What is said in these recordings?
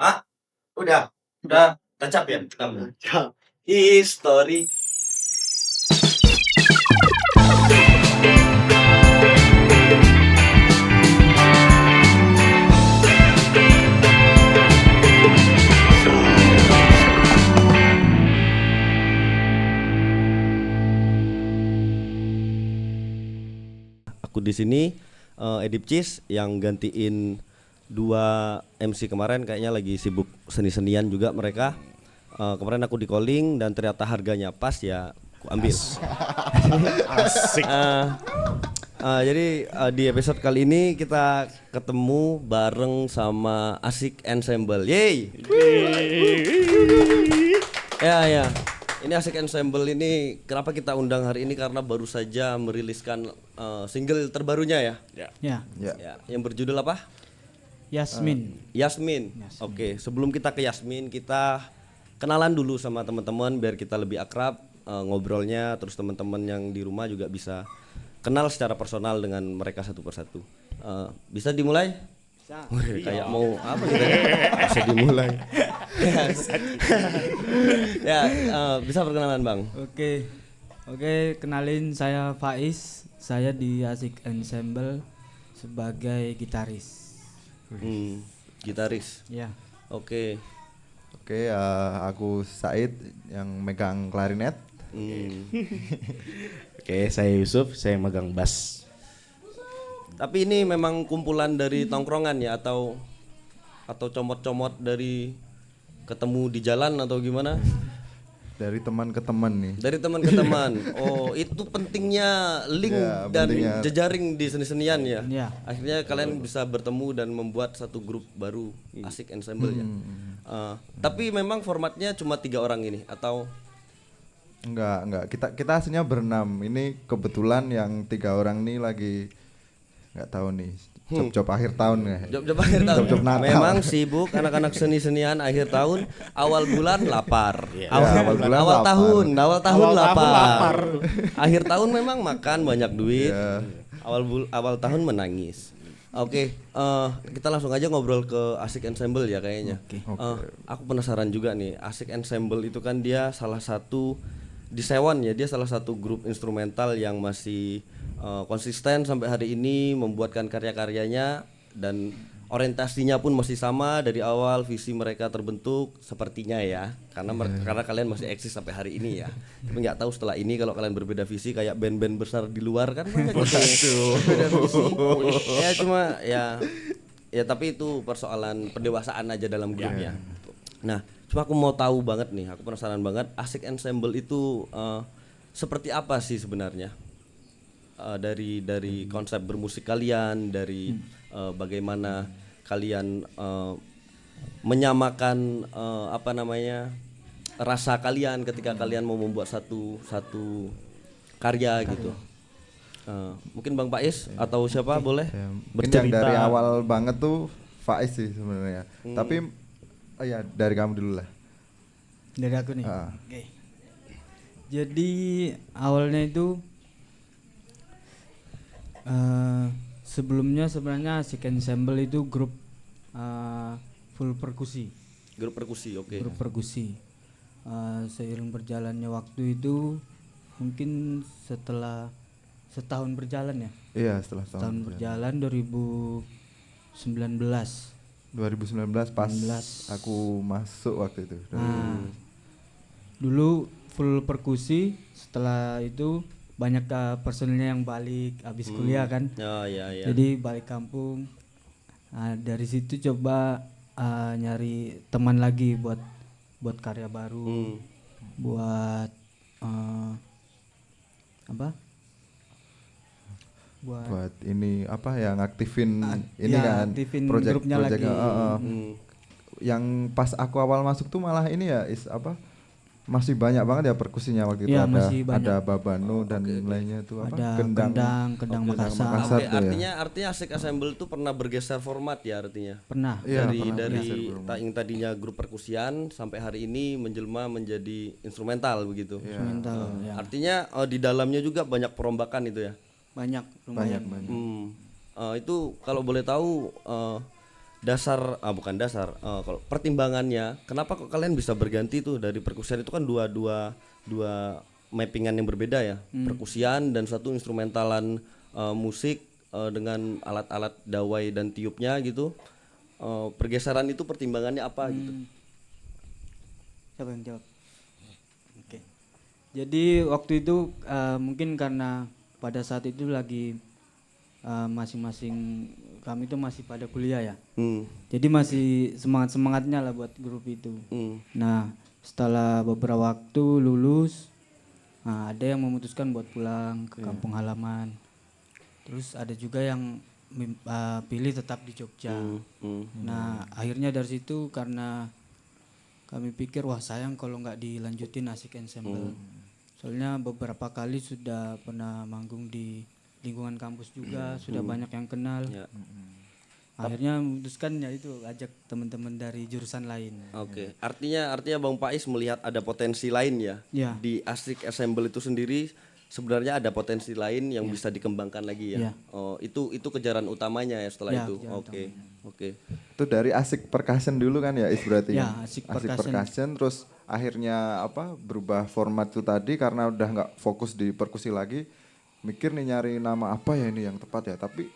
Hah? Udah tancap ya kamu. History. Aku di sini Edip Cis yang gantiin dua MC kemarin, kayaknya lagi sibuk seni-senian juga mereka. Kemarin aku di calling dan ternyata harganya pas ya, aku ambil. Asik. Jadi di episode kali ini kita ketemu bareng sama Asik Ensemble. Yeay. Ya. Ini Asik Ensemble ini kenapa kita undang hari ini, karena baru saja meriliskan single terbarunya ya. Ya, Ya, yang berjudul apa? Yasmin. Yasmin. Oke, sebelum kita ke Yasmin, kita kenalan dulu sama teman-teman biar kita lebih akrab ngobrolnya, terus teman-teman yang di rumah juga bisa kenal secara personal dengan mereka satu persatu. Bisa dimulai? Bisa. Kayak mau apa gitu ya? Bisa dimulai. Ya, bisa perkenalan Bang. Oke, kenalin saya Faiz. Saya di Asik Ensemble sebagai gitaris. Gitaris. Ya. Oke. Oke, aku Said yang megang klarinet. Oke, saya Yusuf, saya megang bass. Tapi ini memang kumpulan dari tongkrongan ya, atau comot-comot dari ketemu di jalan atau gimana? Dari teman ke teman nih. Dari teman ke teman. Oh, itu pentingnya link Ya, dan pentingnya. jejaring di seni-senian ya. Ya. Akhirnya kalian bisa bertemu dan membuat satu grup baru, Asik Ensemble ya. Tapi memang formatnya cuma 3 orang ini atau Enggak. Kita aslinya berenam. Ini kebetulan yang 3 orang nih lagi nggak tahu nih. Job akhir tahun ya. job akhir tahun. Job Natal. Memang sibuk anak-anak seni-senian akhir tahun, awal bulan lapar. awal bulan awal lapar. tahun Awal tahun lapar. Akhir tahun memang makan banyak duit. Iya. Awal tahun menangis. Oke, kita langsung aja ngobrol ke Asik Ensemble ya kayaknya. Aku penasaran juga nih, Asik Ensemble itu kan dia salah satu di Sewon ya, dia salah satu grup instrumental yang masih konsisten sampai hari ini membuatkan karya-karyanya, dan orientasinya pun masih sama dari awal visi mereka terbentuk sepertinya ya, karena kalian masih eksis sampai hari ini ya. Tapi nggak tahu setelah ini kalau kalian berbeda visi kayak band-band besar di luar kan banyak gitu. Berbeda visi. Ya cuma ya tapi itu persoalan pendewasaan aja dalam grupnya. Nah, cuma aku mau tahu banget nih, aku penasaran banget Asik Ensemble itu seperti apa sih sebenarnya? Dari konsep bermusik kalian, dari bagaimana kalian menyamakan rasa kalian ketika kalian mau membuat satu karya gitu. Mungkin Bang Faiz atau siapa boleh Ya, mungkin yang bercerita. dari awal banget tuh Faiz sih sebenarnya. Tapi ya dari kamu dulu lah. Dari aku nih. Oke. Jadi awalnya itu sebelumnya sebenarnya Asik Ensemble itu grup full perkusi. Grup perkusi, oke. Grup perkusi. Seiring berjalannya waktu itu mungkin setelah setahun berjalan ya. Iya, setelah Setahun berjalan 2019. 2019 pas 19. aku masuk waktu itu. Dulu full perkusi, setelah itu banyak personilnya yang balik habis kuliah kan. Ya. Jadi balik kampung. Nah, dari situ coba nyari teman lagi buat karya baru. Buat Buat ini apa yang aktifin ini ya, kan aktifin project grupnya lagi. Yang pas aku awal masuk tuh malah ini ya masih banyak banget ya perkusinya waktu itu. Iya, masih banyak. Ada babano dan lainnya tuh apa Ada kendang Makassar. Oke, tuh ya. artinya Asik Ensemble itu pernah bergeser format ya artinya. Pernah. Iya, dari pernah dari bergeser format. yang tadinya grup perkusian sampai hari ini menjelma menjadi instrumental begitu. Instrumental ya. Artinya di dalamnya juga banyak perombakan itu ya. Banyak lumayan. banyak. Itu kalau boleh tahu bukan dasar, kalau pertimbangannya kenapa kok kalian bisa berganti tuh dari perkusian itu kan dua mappingan yang berbeda ya, perkusian dan satu instrumentalan musik dengan alat-alat dawai dan tiupnya gitu. Pergeseran itu pertimbangannya apa gitu? Siapa yang jawab? Oke. Jadi waktu itu mungkin karena pada saat itu lagi masing-masing kami itu masih pada kuliah ya. Jadi masih semangat-semangatnya lah buat grup itu. Nah, setelah beberapa waktu lulus, ada yang memutuskan buat pulang ke kampung halaman. Terus ada juga yang pilih tetap di Jogja. Nah, akhirnya dari situ karena kami pikir wah sayang kalau nggak dilanjutin Asik Ensemble. Soalnya beberapa kali sudah pernah manggung di lingkungan kampus juga, sudah banyak yang kenal. Akhirnya memutuskan ya itu ajak teman-teman dari jurusan lain. Oke. Artinya Bang Pais melihat ada potensi lain ya, Ya. di Asik Ensemble itu sendiri sebenarnya ada potensi lain yang bisa dikembangkan lagi ya. Ya. Oh, itu kejaran utamanya ya setelah Ya, itu. kejaran Oke. Itu dari Asik Percussion dulu kan ya berarti Ya, kan? Asik Percussion terus akhirnya berubah format itu tadi karena udah nggak fokus di perkusi lagi, mikir nih nyari nama apa ya ini yang tepat ya, tapi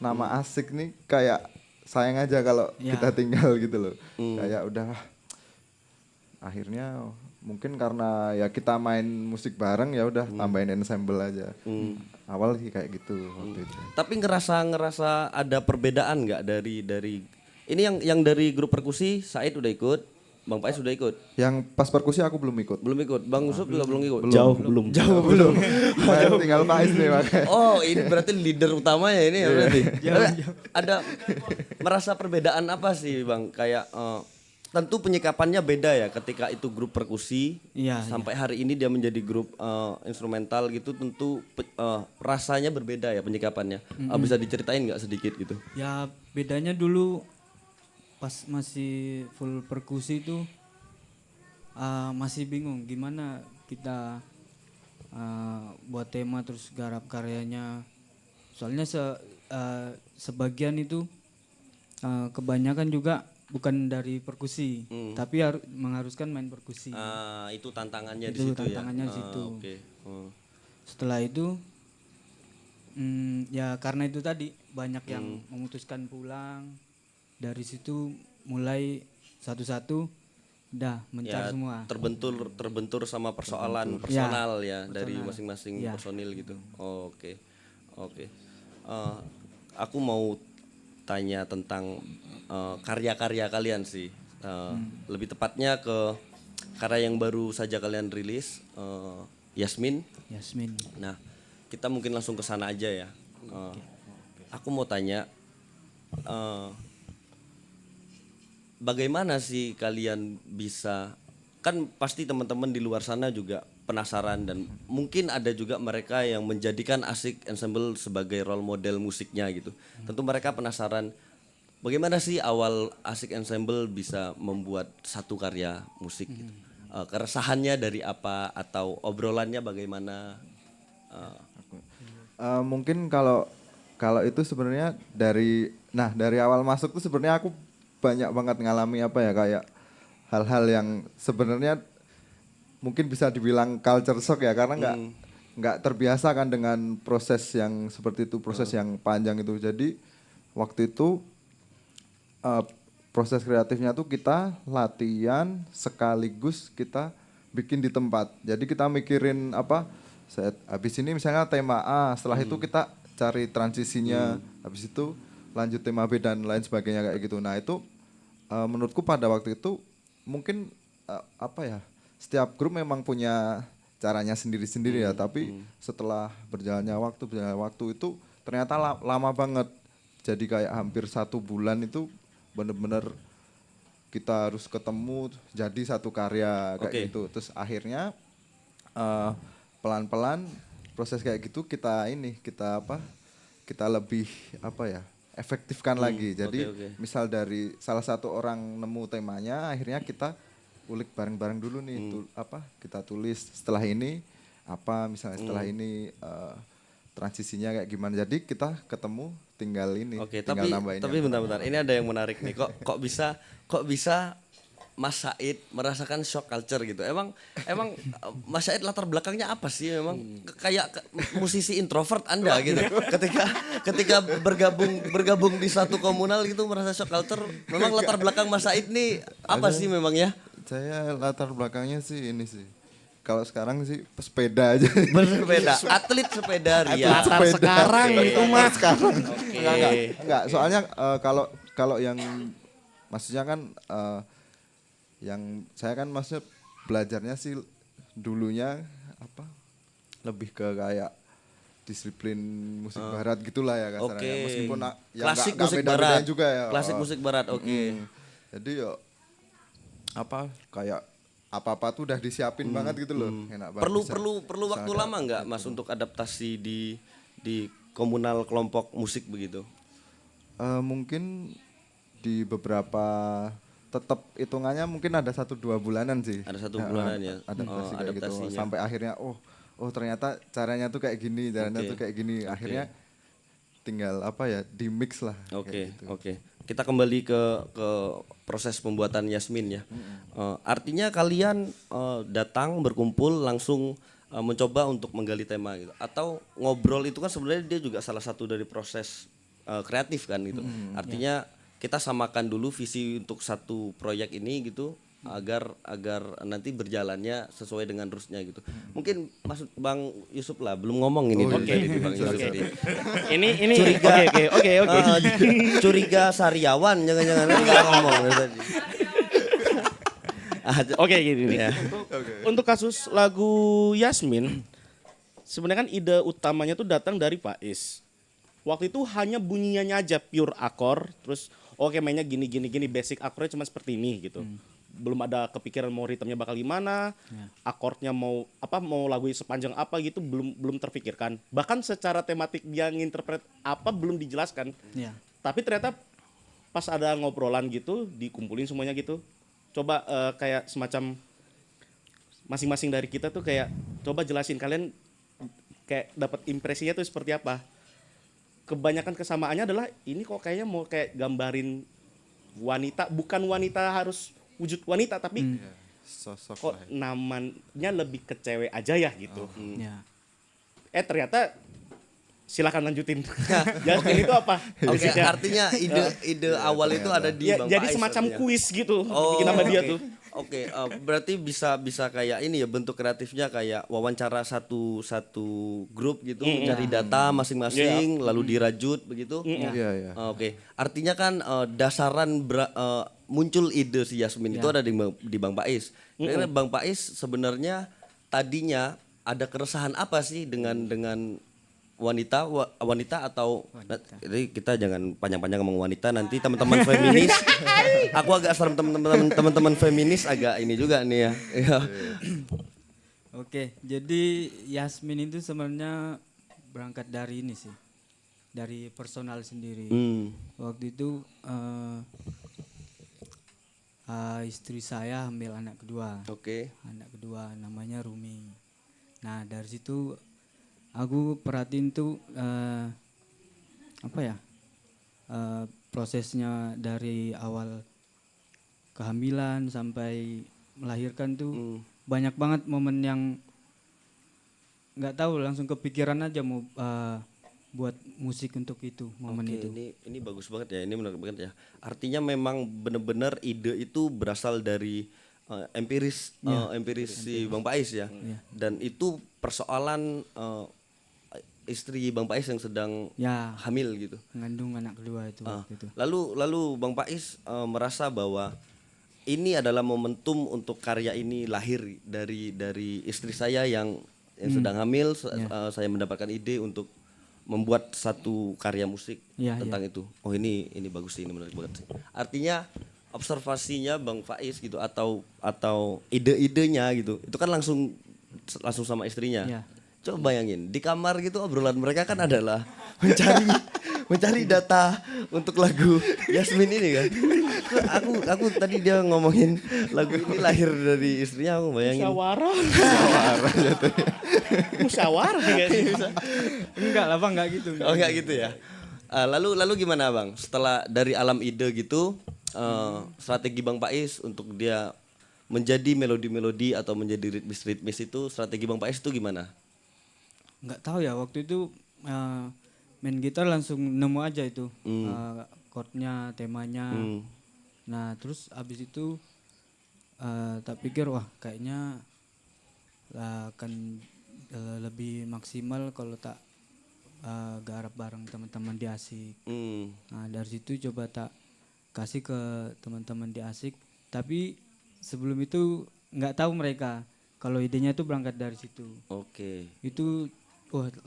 nama Asik nih kayak sayang aja kalau kita tinggal gitu loh. Kayak udah akhirnya mungkin karena ya kita main musik bareng ya udah tambahin ensemble aja. Awal sih kayak gitu waktu itu. Tapi ngerasa ada perbedaan nggak dari ini yang dari grup perkusi Said udah ikut, Bang Pais sudah ikut. Yang pas perkusi aku belum ikut. Belum ikut. Bang Yusuf juga belum ikut. Jauh belum. Tinggal Faiz nih makanya. Oh, ini berarti leader utamanya ini ya berarti. Ada merasa perbedaan apa sih, Bang? Kayak tentu penyikapannya beda ya ketika itu grup perkusi sampai hari ini dia menjadi grup instrumental gitu, tentu rasanya berbeda ya penyikapannya. Bisa diceritain nggak sedikit gitu? Ya bedanya dulu pas masih full perkusi itu masih bingung gimana kita buat tema terus garap karyanya. Soalnya sebagian itu kebanyakan juga bukan dari perkusi, tapi mengharuskan main perkusi. Itu tantangannya Itu di situ tantangannya ya. di situ. Oke. Setelah itu ya karena itu tadi banyak yang memutuskan pulang. Dari situ mulai satu-satu udah mencar semua. Terbentur sama persoalan personal ya dari masing-masing personil gitu. Oke. Aku mau tanya tentang karya-karya kalian sih. Lebih tepatnya ke karya yang baru saja kalian rilis, Yasmin. Nah, kita mungkin langsung ke sana aja ya. Aku mau tanya, bagaimana sih kalian bisa, kan pasti teman-teman di luar sana juga penasaran dan mungkin ada juga mereka yang menjadikan Asik Ensemble sebagai role model musiknya gitu. Tentu mereka penasaran bagaimana sih awal Asik Ensemble bisa membuat satu karya musik gitu. Keresahannya dari apa atau obrolannya bagaimana? Mungkin kalau itu sebenarnya dari awal masuk tuh sebenarnya aku banyak banget ngalami kayak hal-hal yang sebenarnya mungkin bisa dibilang culture shock ya, karena nggak terbiasa kan dengan proses yang seperti itu, proses yang panjang itu. Jadi waktu itu proses kreatifnya tuh kita latihan sekaligus kita bikin di tempat. Jadi kita mikirin habis ini misalnya tema A, setelah itu kita cari transisinya, habis itu lanjut tema B dan lain sebagainya kayak gitu. Nah itu menurutku pada waktu itu mungkin setiap grup memang punya caranya sendiri-sendiri ya, tapi setelah berjalannya waktu itu ternyata lama banget. Jadi kayak hampir 1 bulan itu bener-bener kita harus ketemu jadi satu karya kayak gitu. Terus akhirnya pelan-pelan proses kayak gitu kita lebih efektifkan lagi. Jadi misal dari salah satu orang nemu temanya, akhirnya kita ulik bareng-bareng dulu nih, kita tulis setelah ini misalnya setelah ini transisinya kayak gimana. Jadi kita ketemu tinggal ini. Oke, tinggal nambahin tapi yang bentar-bentar. Ini ada yang menarik nih. Kok bisa Mas Said merasakan shock culture gitu. Emang Mas Said latar belakangnya apa sih memang kayak musisi introvert Anda gitu. Ketika bergabung di satu komunal gitu merasa shock culture. Memang latar belakang Mas Said nih apa sih memang ya? Saya latar belakangnya sih ini sih. Kalau sekarang sih pesepeda aja. Bersepeda, atlet sepeda ria. Latar sekarang itu Mas. Enggak, soalnya kalau yang maksudnya kan yang saya kan maksudnya belajarnya sih dulunya apa lebih ke kayak disiplin musik barat gitulah ya kasarnya. Meskipun ya klasik nggak musik beda-bedain barat juga ya. Klasik musik barat, oke. Jadi yo apa kayak apa-apa tuh udah disiapin banget gitu loh. Enak banget. Perlu waktu lama nggak Mas untuk adaptasi di komunal kelompok musik begitu? Mungkin di beberapa tetap hitungannya mungkin ada 1-2 bulanan sih. Ada 1 bulanan ya. Adaptasi kayak gitu. Adaptasinya. Sampai akhirnya oh ternyata caranya tuh kayak gini, caranya tuh kayak gini. Akhirnya tinggal apa ya di mix lah. Oke. Gitu. Kita kembali ke proses pembuatan Yasmin ya. Artinya kalian datang berkumpul langsung mencoba untuk menggali tema gitu. Atau ngobrol itu kan sebenarnya dia juga salah satu dari proses kreatif kan gitu. Artinya kita samakan dulu visi untuk satu proyek ini gitu agar nanti berjalannya sesuai dengan rusnya gitu. Mungkin maksud Bang Yusuf lah belum ngomong ini dari Bang Yusuf ini. Ini oke. Curiga Sariawan jangan-jangan enggak ngomong dari tadi. Oke gini. Untuk kasus lagu Yasmin sebenarnya kan ide utamanya tuh datang dari Faiz. Waktu itu hanya bunyinya aja pure akor, terus oke mainnya gini basic akornya cuma seperti ini gitu. Belum ada kepikiran mau ritmenya bakal gimana, akordnya mau lagu sepanjang apa gitu belum terpikirkan. Bahkan secara tematik dia nginterpret apa belum dijelaskan. Tapi ternyata pas ada ngobrolan gitu, dikumpulin semuanya gitu. Coba kayak semacam masing-masing dari kita tuh kayak coba jelasin kalian kayak dapat impresinya tuh seperti apa. Kebanyakan kesamaannya adalah ini kok kayaknya mau kayak gambarin wanita, bukan wanita harus wujud wanita tapi Sosok kok lah ya. namanya lebih ke cewek aja ya gitu. Ternyata silakan lanjutin. Yasmin itu apa? Oke, artinya ide awal itu ada di Bang jadi Faiz semacam artinya. kuis gitu bikin nama dia tuh. Oke, berarti bisa kayak ini ya bentuk kreatifnya kayak wawancara satu grup gitu, cari data masing-masing, lalu dirajut begitu. Iya. Oke, artinya kan dasaran muncul ide si Yasmin itu ada di Bang Faiz. Karena Bang Faiz sebenarnya tadinya ada keresahan apa sih dengan wanita atau jadi kita jangan panjang-panjang ngomong wanita nanti teman-teman feminis aku agak serem teman-teman feminis agak ini juga nih ya. Oke, jadi Yasmin itu sebenarnya berangkat dari ini sih, dari personal sendiri. Waktu itu istri saya hamil anak kedua. Anak kedua namanya Rumi. Nah dari situ aku perhatiin tuh prosesnya dari awal kehamilan sampai melahirkan tuh banyak banget momen yang nggak tahu langsung kepikiran aja mau buat musik untuk itu momen itu. Ini bagus banget ya, ini menarik banget ya. Artinya memang benar-benar ide itu berasal dari empiris si Bang Faiz ya. Dan itu persoalan istri Bang Faiz yang sedang hamil gitu. Mengandung anak kedua itu waktu itu. Lalu Bang Faiz merasa bahwa ini adalah momentum untuk karya ini lahir dari istri saya yang sedang hamil. Saya mendapatkan ide untuk membuat satu karya musik tentang itu. Oh ini bagus sih, ini menarik banget sih. Artinya observasinya Bang Faiz gitu atau ide-idenya gitu. Itu kan langsung sama istrinya. Coba bayangin di kamar gitu obrolan mereka kan adalah mencari data untuk lagu Yasmin ini kan. Aku tadi dia ngomongin lagu ini lahir dari istrinya, aku bayangin. Musyawarah jatuhnya. Musyawarah kayaknya. Enggak lah Bang, enggak gitu. Oh enggak gitu ya. Lalu gimana Bang? Setelah dari alam ide gitu, strategi Bang Pais untuk dia menjadi melodi-melodi atau menjadi ritmis-ritmis itu, strategi Bang Pais itu gimana? Nggak tahu ya, waktu itu main gitar langsung nemu aja itu chordnya, temanya. Nah terus abis itu tak pikir wah kayaknya akan lebih maksimal kalau tak garap bareng teman-teman di Asik. Nah dari situ coba tak kasih ke teman-teman di Asik, tapi sebelum itu nggak tahu mereka kalau idenya itu berangkat dari situ. Oke. Itu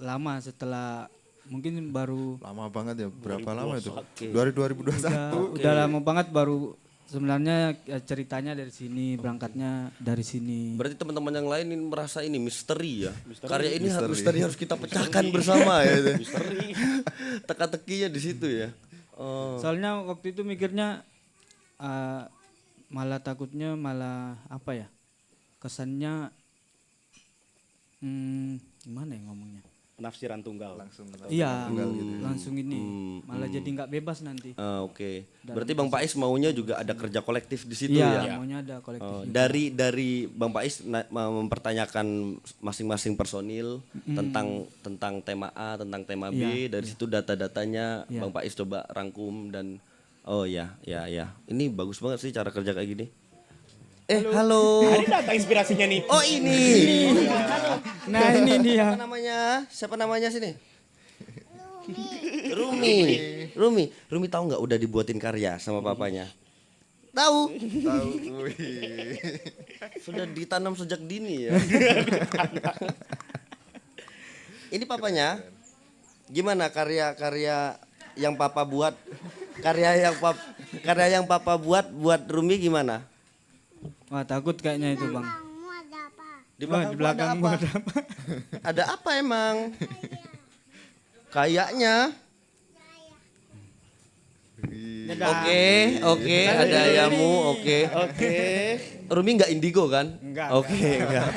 lama, setelah mungkin baru Lama banget ya, berapa lama itu? Oke. 2021. udah lama banget, baru sebenarnya ceritanya dari sini, berangkatnya dari sini. Berarti teman-teman yang lain ini merasa ini misteri ya. Karya ini misteri harus kita pecahkan bersama ya. Misteri. Teka-tekinya di situ ya. Soalnya waktu itu mikirnya malah takutnya malah apa ya, kesannya gimana ya ngomongnya, Penafsiran tunggal. langsung ini malah jadi nggak bebas nanti. Oke. Berarti Bang Pais maunya juga ada kerja kolektif di situ Iya, ya. maunya ada kolektif. Dari Bang Pais mempertanyakan masing-masing personil tentang tema A, tentang tema B, dari situ data-datanya Bang Pais coba rangkum dan ya. Ini bagus banget sih cara kerja kayak gini. Halo. Ada data inspirasinya nih. Oh ini. Nah ini dia. Siapa namanya sini? Rumi tahu nggak udah dibuatin karya sama papanya? Tahu. Sudah ditanam sejak dini ya. Ini papanya. Gimana karya-karya yang papa buat? Karya yang papa buat Rumi gimana? Wah takut kayaknya itu Bang. Di Di belakangmu ada apa? Ada apa emang? Kayaknya. Oke, ada ayahmu, oke. Rumi nggak indigo kan? Enggak. Enggak.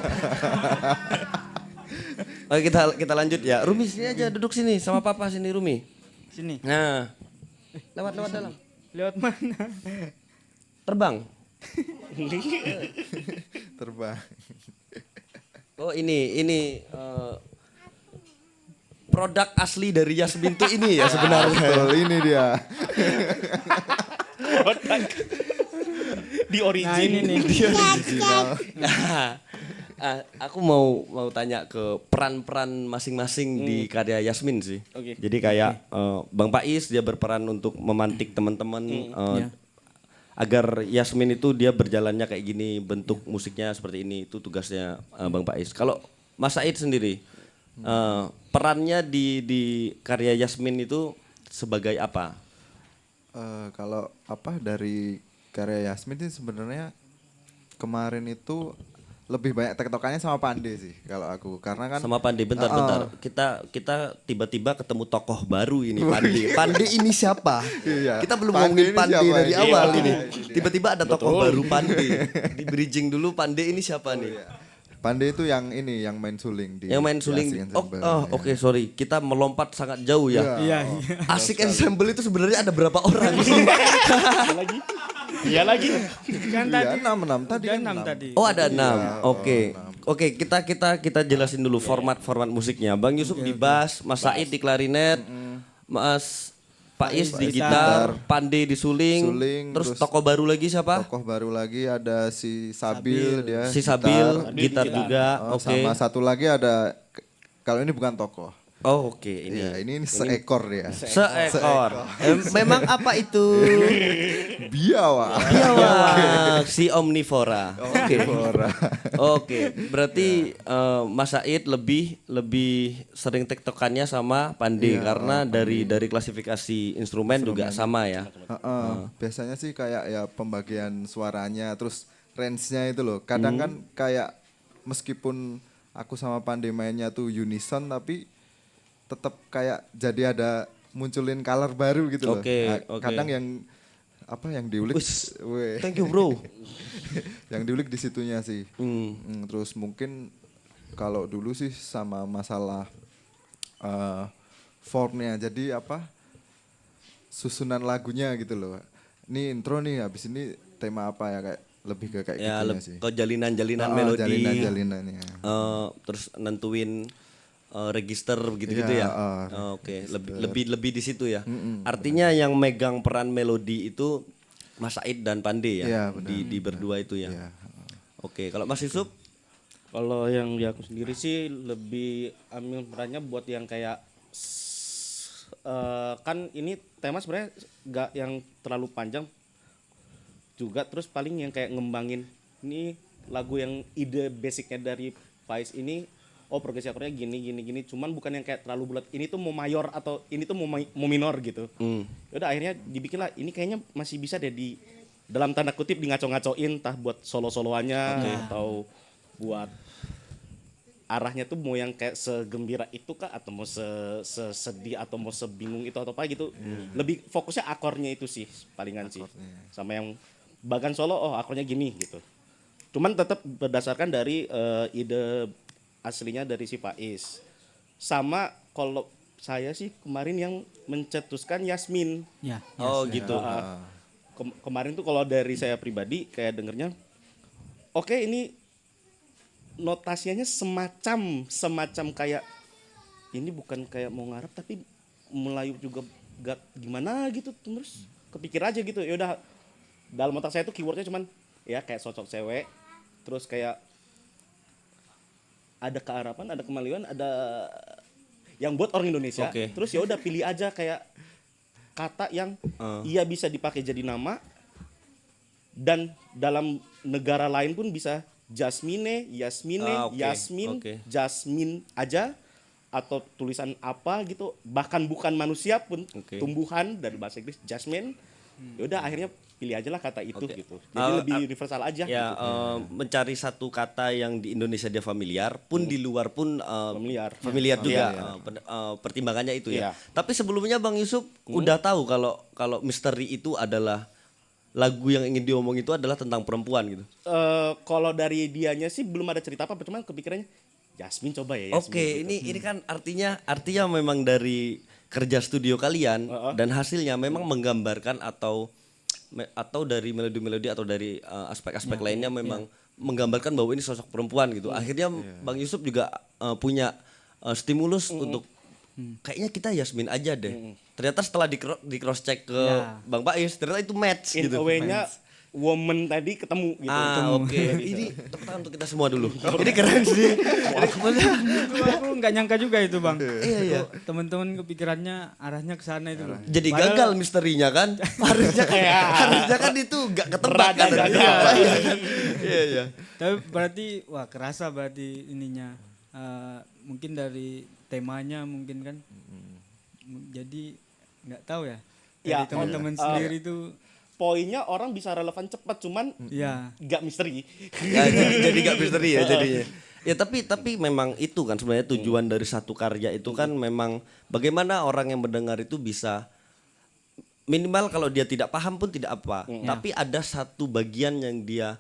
Oke, kita lanjut ya. Rumi sini aja, duduk sini sama papa sini Rumi. Sini. Nah. Lewat dalam. Lewat mana? Terbang. Terbang. Oh, ini produk asli dari Yasmin tuh ini ya sebenarnya. Betul, ini dia. Di origin. Nah ini nih. Aku mau tanya ke peran-peran masing-masing di karya Yasmin sih. Oke. Jadi kayak Bang Pais dia berperan untuk memantik teman-teman agar Yasmin itu dia berjalannya kayak gini, bentuk musiknya seperti ini, itu tugasnya Bang Pais. Kalau Mas Said sendiri perannya di karya Yasmin itu sebagai apa? Kalau dari karya Yasmin sih sebenarnya kemarin itu lebih banyak tektokannya sama Pande sih kalau aku, karena kan Sama Pande, bentar. Kita tiba-tiba ketemu tokoh baru ini, Pande. Pande ini siapa? Iya. Kita belum Pande ngomongin ini Pande siapa? dari Iya, awal iya, ini. iya. Tiba-tiba ada tokoh baru Pande. Di bridging dulu Pande ini siapa nih? Pande itu yang main suling di Yang main suling. Asik Ensemble, ya. Oke, sorry. Kita melompat sangat jauh ya. Iya. Asik Ensemble itu sebenarnya ada berapa orang sih? Iya lagi. Kan tadi 6 tadi kan 6 6. tadi. Oh, ada 6. Oke, kita jelasin dulu format musiknya. Bang Yusuf di bass, Mas Said di klarinet, Mas Pais di gitar, Pande di suling, terus tokoh baru lagi siapa? Tokoh baru lagi ada si Sabil dia. Si Sabil, gitar juga. Oke. Sama satu lagi ada, kalau ini bukan tokoh. Oh, oke, ini. Iya, ini seekor dia. Seekor. Memang apa itu? Biawak. Biawak, si omnivora. Oke. Ora. Oke, berarti Mas Said lebih sering tektokannya sama Pande karena dari klasifikasi instrumen juga sama ya. Biasanya sih kayak ya pembagian suaranya, terus range-nya itu loh. Kadang kan kayak meskipun aku sama Pande mainnya tuh unison, tapi tetap kayak jadi ada munculin color baru gitu loh. Oke. Kadang yang diulik. Weh. Thank you bro. Yang diulik di situnya sih. Terus mungkin kalau dulu sih sama masalah formnya. Jadi susunan lagunya gitu loh. Ini intro nih, habis ini tema apa ya, kayak lebih ke kayak Ya gitunya sih. ke jalinan-jalinan Oh, melodi. jalinan-jalinannya. Terus nentuin register gitu-gitu ya. Oke, lebih di situ ya. Artinya yang megang peran melodi itu Mas Said dan Pande ya. Iya, benar. Di berdua itu ya. Iya. Oke, kalau Mas Yusuf? Kalau yang di aku sendiri sih lebih ambil perannya buat yang kayak kan ini tema sebenarnya nggak yang terlalu panjang juga, terus paling yang kayak ngembangin ini lagu yang ide basicnya dari Faiz ini, progresi akornya gini, cuman bukan yang kayak terlalu bulat, ini tuh mau mayor atau ini tuh mau minor gitu. Yaudah akhirnya dibikinlah ini, kayaknya masih bisa deh di dalam tanda kutip di ngaco-ngacoin, entah buat solo-soloannya atau buat arahnya tuh mau yang kayak segembira itu kah, atau mau sesedih atau mau sebingung itu atau apa gitu. Lebih fokusnya akornya itu sih palingan sih. Sama yang bagan solo, akornya gini gitu. Cuman tetap berdasarkan dari ide aslinya dari si Faiz. Sama kalau saya sih kemarin yang mencetuskan Yasmin. Ya. Oh gitu. Kemarin tuh kalau dari saya pribadi kayak dengernya, oke, ini notasinya semacam kayak ini bukan kayak mau ngarep tapi Melayu juga gak gimana gitu, terus kepikir aja gitu. Ya udah, dalam otak saya tuh keywordnya cuman ya kayak sosok cewek, terus kayak ada kearapan, ada kemaluan, ada yang buat orang Indonesia. Oke. Terus ya udah pilih aja kayak kata yang iya bisa dipakai jadi nama, dan dalam negara lain pun bisa Jasmine, Yasmine, Oke. Yasmin, Oke. Jasmine aja, atau tulisan apa gitu, bahkan bukan manusia pun, Oke. tumbuhan dari bahasa Inggris Jasmine. Yaudah akhirnya pilih aja lah kata itu Oke. gitu. Jadi lebih universal aja Ya, gitu. mencari satu kata yang di Indonesia dia familiar, pun di luar pun familiar juga. Pertimbangannya itu ya. Iya. Tapi sebelumnya Bang Yusuf udah tahu kalau misteri itu adalah lagu yang ingin diomong itu adalah tentang perempuan gitu. Kalau dari dianya sih belum ada cerita apa, cuman kepikirannya Yasmin, coba ya Yasmin. Oke, gitu. ini kan artinya memang dari kerja studio kalian dan hasilnya memang menggambarkan atau dari melodi-melodi atau dari aspek-aspek lainnya memang menggambarkan bahwa ini sosok perempuan gitu. Akhirnya Bang Yusuf juga punya stimulus untuk kayaknya kita Yasmin aja deh. Ternyata setelah di cross check ke Bang Faiz, ternyata itu match In gitu. a way-nya woman tadi ketemu gitu. Oke. Ini tepuk tangan untuk kita semua dulu. Ini keren sih. Aku nggak nyangka juga itu bang. Iya. Teman-teman kepikirannya arahnya ke sana itu. Loh. Jadi Padahal- gagal misterinya kan? harusnya kan itu gak ketebak kan? Gagal. Iya. Tapi berarti wah kerasa berarti ininya. Mungkin dari temanya mungkin kan. Jadi nggak tahu ya. Ya, Dari teman-teman sendiri itu. Poinnya orang bisa relevan cepat, cuman Ya. nggak misteri. Ya, jadi gak misteri ya jadinya. Ya tapi memang itu kan sebenarnya tujuan dari satu karya itu kan memang bagaimana orang yang mendengar itu bisa minimal kalau dia tidak paham pun tidak apa, tapi ada satu bagian yang dia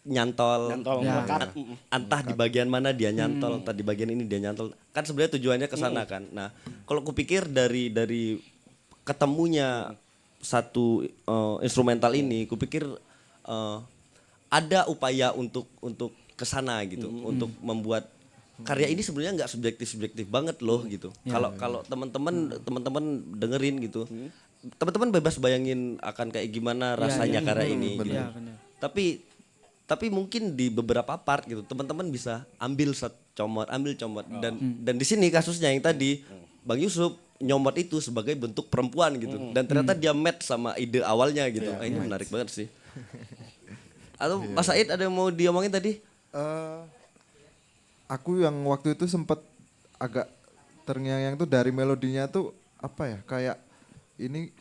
nyantol, melekat. entah di bagian mana dia nyantol, entah di bagian ini dia nyantol. Kan sebenarnya tujuannya ke sana kan. Nah, kalau kupikir dari ketemunya satu instrumental ini, kupikir ada upaya untuk ke sana gitu, untuk membuat karya ini sebenarnya nggak subjektif banget loh gitu. Kalau teman-teman dengerin gitu, teman-teman bebas bayangin akan kayak gimana rasanya karya ini. Gitu. Iya, benar. Tapi mungkin di beberapa part gitu teman-teman bisa ambil comot dan di sini kasusnya yang tadi Bang Yusuf nyomot itu sebagai bentuk perempuan gitu dan ternyata dia match sama ide awalnya gitu. Ini menarik banget sih. Atau Mas Said ada yang mau diomongin tadi? Aku yang waktu itu sempat agak terngiang-ngiang tuh dari melodinya tuh apa ya, kayak ini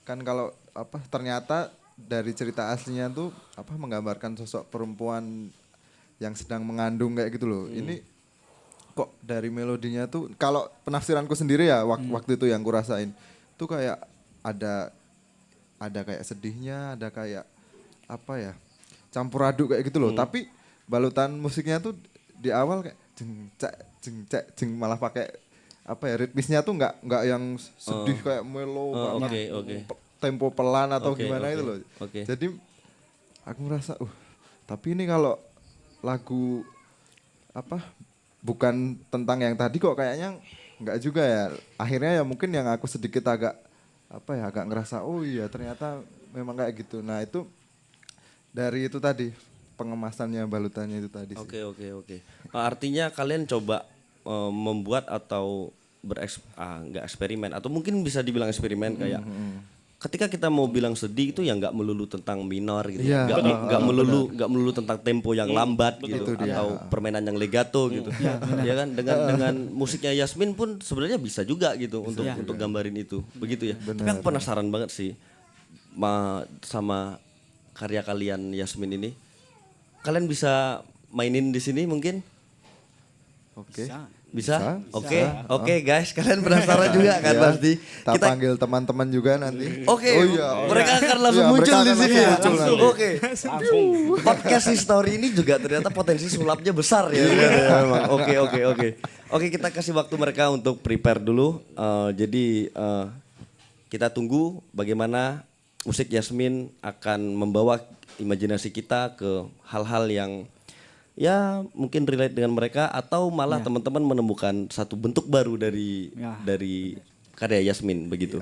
kan kalau apa ternyata dari cerita aslinya tuh apa menggambarkan sosok perempuan yang sedang mengandung kayak gitu loh. Ini kok dari melodinya tuh kalau penafsiranku sendiri ya waktu itu yang kurasain tuh kayak ada kayak sedihnya, ada kayak apa ya, campur aduk kayak gitu loh. Tapi balutan musiknya tuh di awal kayak jeng cek malah pakai apa ya ritmisnya tuh nggak yang sedih kayak melo banget, tempo pelan atau gimana itu loh. Jadi aku merasa tapi ini kalau lagu apa bukan tentang yang tadi kok kayaknya nggak juga ya. Akhirnya ya mungkin yang aku sedikit agak apa ya agak ngerasa oh iya ternyata memang kayak gitu. Nah itu dari itu tadi pengemasannya balutannya itu tadi. Oke. Artinya kalian coba membuat atau nggak eksperimen atau mungkin bisa dibilang eksperimen kayak ketika kita mau bilang sedih itu ya nggak melulu tentang minor gitu, nggak melulu tentang tempo yang lambat gitu atau permainan yang legato gitu, ya kan dengan musiknya Yasmin pun sebenarnya bisa juga gitu untuk gambarin itu begitu ya. Tapi aku penasaran banget sih sama karya kalian Yasmin ini, kalian bisa mainin di sini mungkin? Bisa? Oke guys, kalian penasaran juga kan pasti. Kita panggil teman-teman juga nanti. Mereka akan langsung muncul di sini ya. Oke. Podcast History ini juga ternyata potensi sulapnya besar ya. Oke, kita kasih waktu mereka untuk prepare dulu. Jadi kita tunggu bagaimana musik Yasmin akan membawa imajinasi kita ke hal-hal yang ya mungkin relate dengan mereka atau malah teman-teman menemukan satu bentuk baru dari karya Yasmin begitu.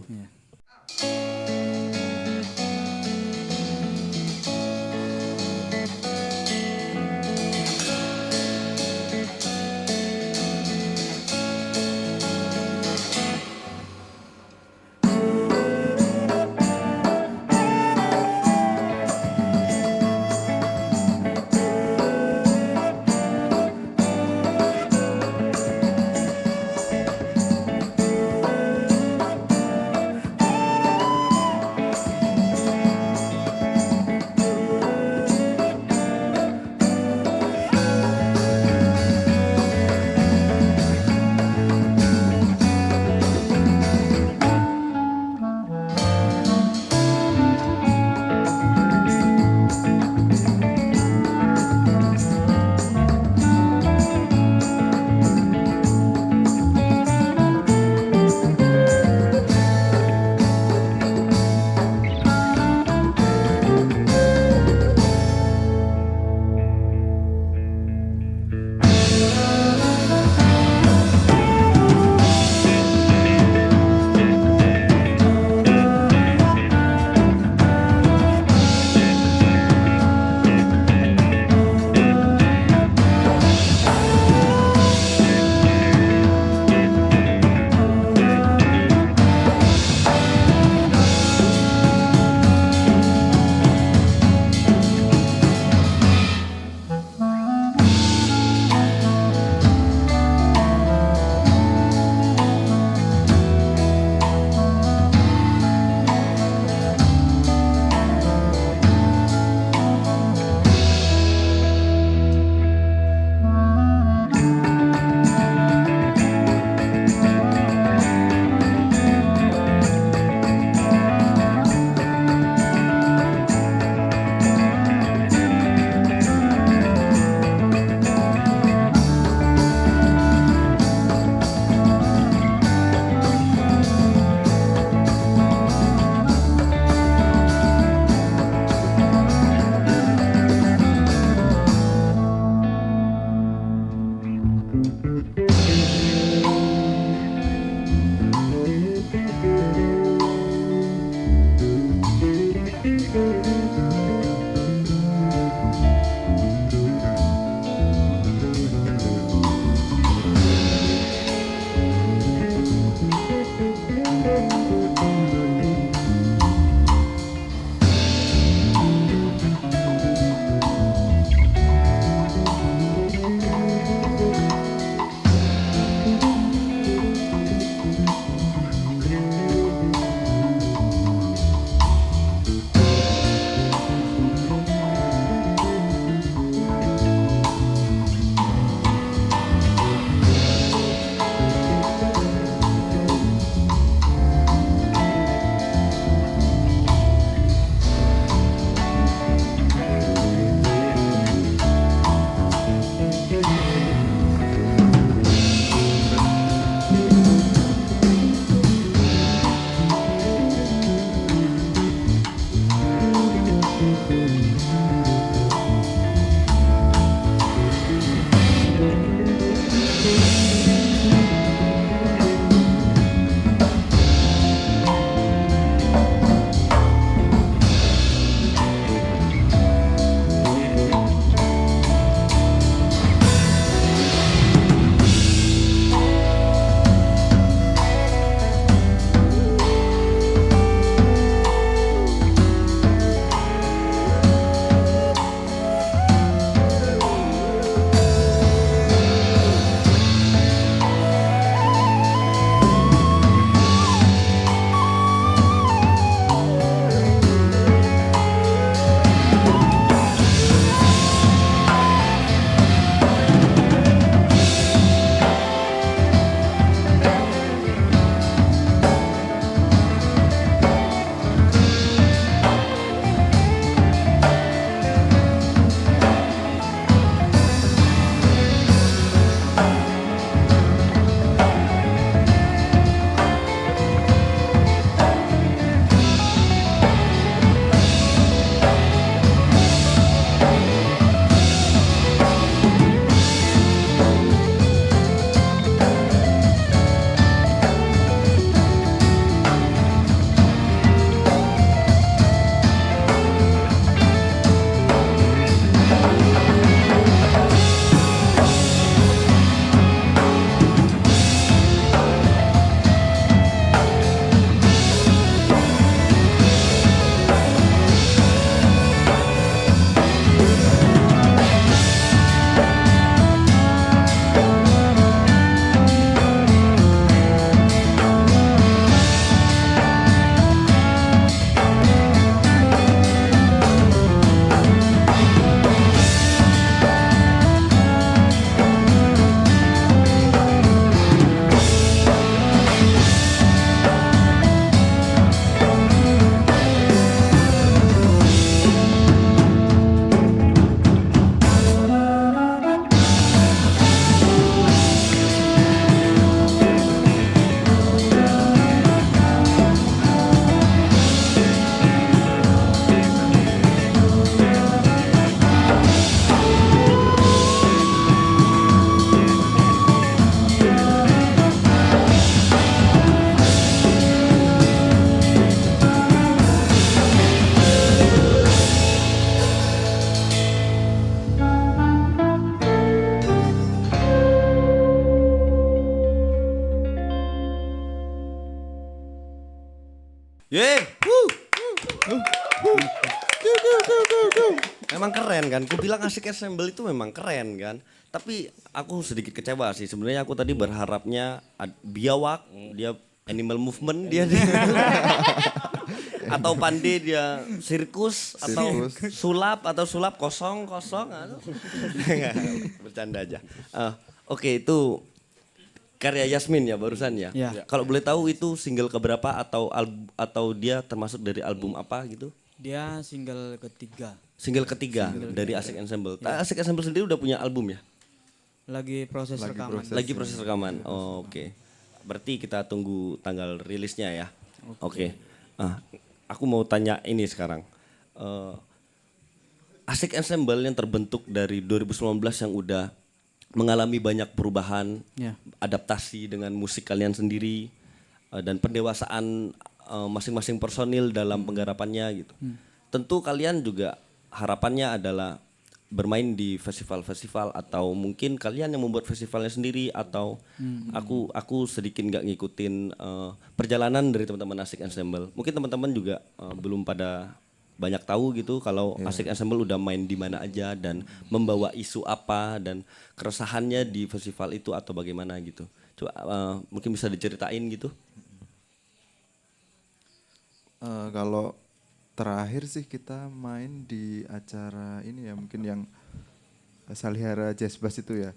Memang keren kan, ku bilang Asik Ensemble itu memang keren kan. Tapi aku sedikit kecewa sih, sebenarnya aku tadi berharapnya biawak, dia animal movement dia. Atau Pande dia sirkus atau sulap kosong. Nggak, bercanda aja. Oke, itu karya Yasmin ya barusan ya. Ya. Kalau boleh tahu itu single keberapa atau dia termasuk dari album apa gitu? Dia single ketiga. Single ketiga dari Asik Ensemble. Asik Ensemble sendiri udah punya album ya? Lagi proses rekaman. Lagi proses rekaman. Oh, oke. Berarti kita tunggu tanggal rilisnya ya. Oke. Aku mau tanya ini sekarang. Asik Ensemble yang terbentuk dari 2019 yang udah mengalami banyak perubahan, Ya. adaptasi dengan musik kalian sendiri dan pendewasaan masing-masing personil dalam penggarapannya gitu. Tentu kalian juga harapannya adalah bermain di festival-festival atau mungkin kalian yang membuat festivalnya sendiri atau aku sedikit nggak ngikutin perjalanan dari teman-teman Asik Ensemble. Mungkin teman-teman juga belum pada banyak tahu gitu kalau Asik Ensemble udah main di mana aja dan membawa isu apa dan keresahannya di festival itu atau bagaimana gitu. Coba mungkin bisa diceritain gitu. Kalau terakhir sih kita main di acara ini ya mungkin yang Salihara Jazz Bass itu ya.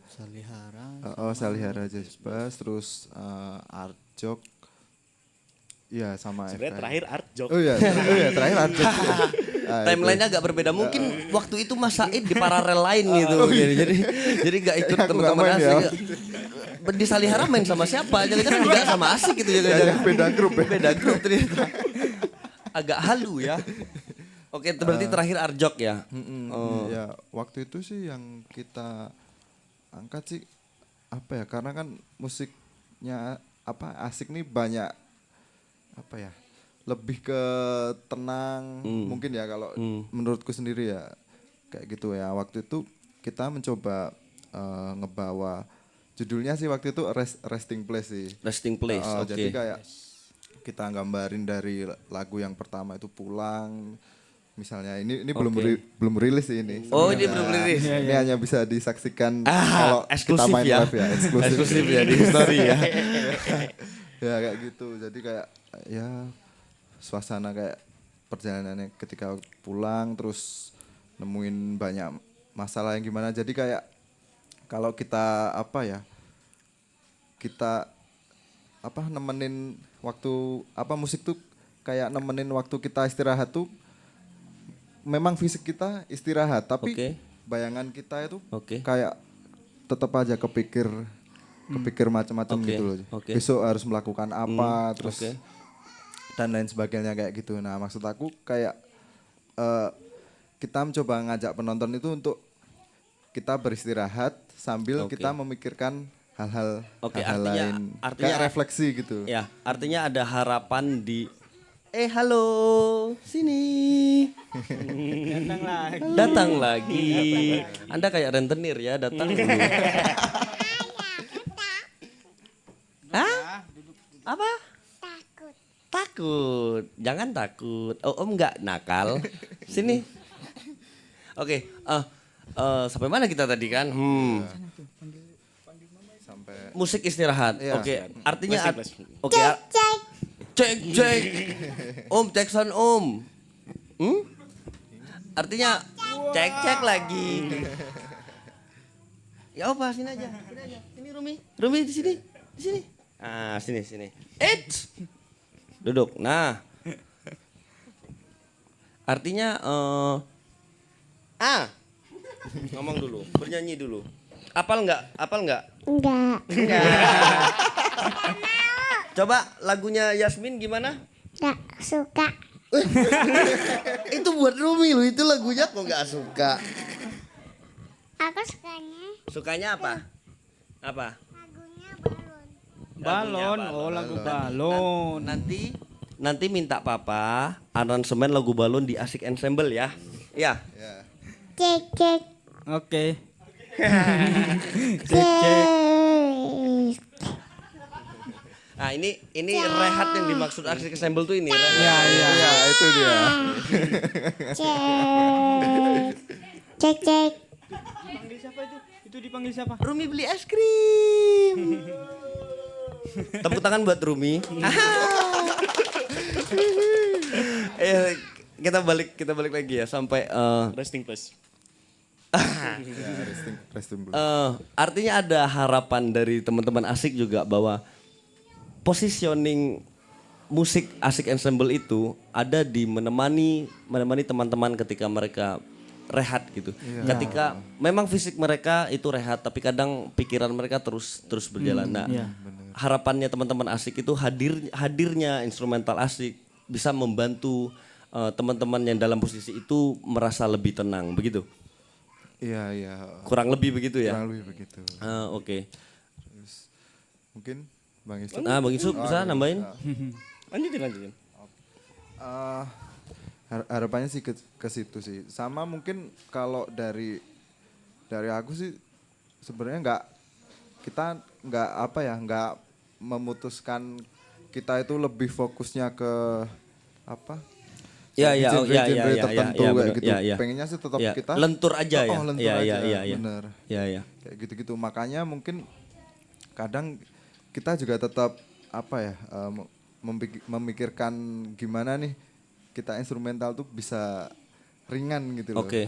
Salihara Jazz Bass terus Arjok. Iya sama Sebenarnya FKI. terakhir art joke. Oh iya, terakhir Arjok. Timeline-nya agak berbeda. Mungkin waktu itu Mas Said di paralel lain gitu. Jadi nggak ikut Aku nggak teman-teman main ya. Asik. Di Salihara main sama siapa? Jangan-jangan juga sama Asik gitu jangan-jangan. Beda grup ya. Beda grup ternyata. Agak halu ya. Oke, berarti terakhir Arjok ya. Ya, waktu itu sih yang kita angkat sih apa ya? Karena kan musiknya Asik nih banyak apa ya? Lebih ke tenang mungkin ya kalau menurutku sendiri ya kayak gitu ya. Waktu itu kita mencoba ngebawa judulnya sih waktu itu Resting Place sih. Resting Place. Oke. Jadi kayak kita gambarin dari lagu yang pertama itu Pulang. Misalnya ini belum rilis sih ini. Oh, ini belum rilis. Ini hanya bisa disaksikan kalau kita eksklusif main ya. live ya. Eksklusif ya di story ya. Ya kayak gitu. Jadi kayak ya suasana kayak perjalanannya ketika pulang terus nemuin banyak masalah yang gimana. Jadi kayak kalau kita nemenin waktu musik tuh kayak nemenin waktu kita istirahat tuh memang fisik kita istirahat tapi bayangan kita itu kayak tetap aja kepikir macam-macam gitu loh. Besok harus melakukan apa terus dan lain sebagainya kayak gitu. Nah, maksud aku kayak kita mencoba ngajak penonton itu untuk kita beristirahat sambil kita memikirkan hal-hal lain. Artinya kayak refleksi gitu. Ya, artinya ada harapan di halo, sini. Datang lagi. Anda kayak rentenir ya, datang dulu. Hah? Apa? Takut. Jangan takut. Oh, Om nggak nakal. Sini. Oke, sampai mana kita tadi kan? Sampai Musik istirahat. Iya. Oke, artinya Oke. cek. Om, cek sound Om. Artinya cek lagi. Ya apa sini aja. Sini Rumi. Rumi di sini. Di sini. Ah, sini. Duduk. Nah. Artinya ngomong dulu, bernyanyi dulu. Apal enggak? Enggak. Coba lagunya Yasmin gimana? Enggak suka. Itu buat Rumi loh, itu lagunya kok nggak suka. Aku sukanya Sukanya apa? Apa? lagunya Balon, balon. lagu balon. Nanti minta papa aransemen lagu balon di Asik Ensemble ya. Iya. Cek. Oke. Cek. Nah ini rehat yang dimaksud Asik Ensemble tuh ini. Iya. ya itu dia. Cek. Cek cek. Dipanggil siapa itu? Itu dipanggil siapa? Rumi beli es krim. Tepuk tangan buat Rumi. Kita balik lagi ya sampai Resting place. Resting dulu. artinya ada harapan dari teman-teman Asik juga bahwa positioning musik Asik Ensemble itu ada di menemani teman-teman ketika mereka rehat gitu. Ketika memang fisik mereka itu rehat tapi kadang pikiran mereka terus berjalan. Nah, harapannya teman-teman Asik itu hadirnya instrumental Asik bisa membantu teman-teman yang dalam posisi itu merasa lebih tenang begitu. Iya. Kurang lebih begitu ya. Kurang lebih begitu. Oke. Terus mungkin Bang Isu. Nah, Bang Isu bisa nambahin? Lanjutin. Harapannya sih ke situ sih. Sama mungkin kalau dari aku sih sebenarnya kita nggak memutuskan kita itu lebih fokusnya ke apa? Genre tertentu kayak gitu. Pengennya sih tetap kita lentur aja ya. lentur aja. Iya. Bener. Iya. Kayak gitu-gitu. Makanya mungkin kadang kita juga tetap memikirkan gimana nih kita instrumental tuh bisa ringan gitu loh. Oke.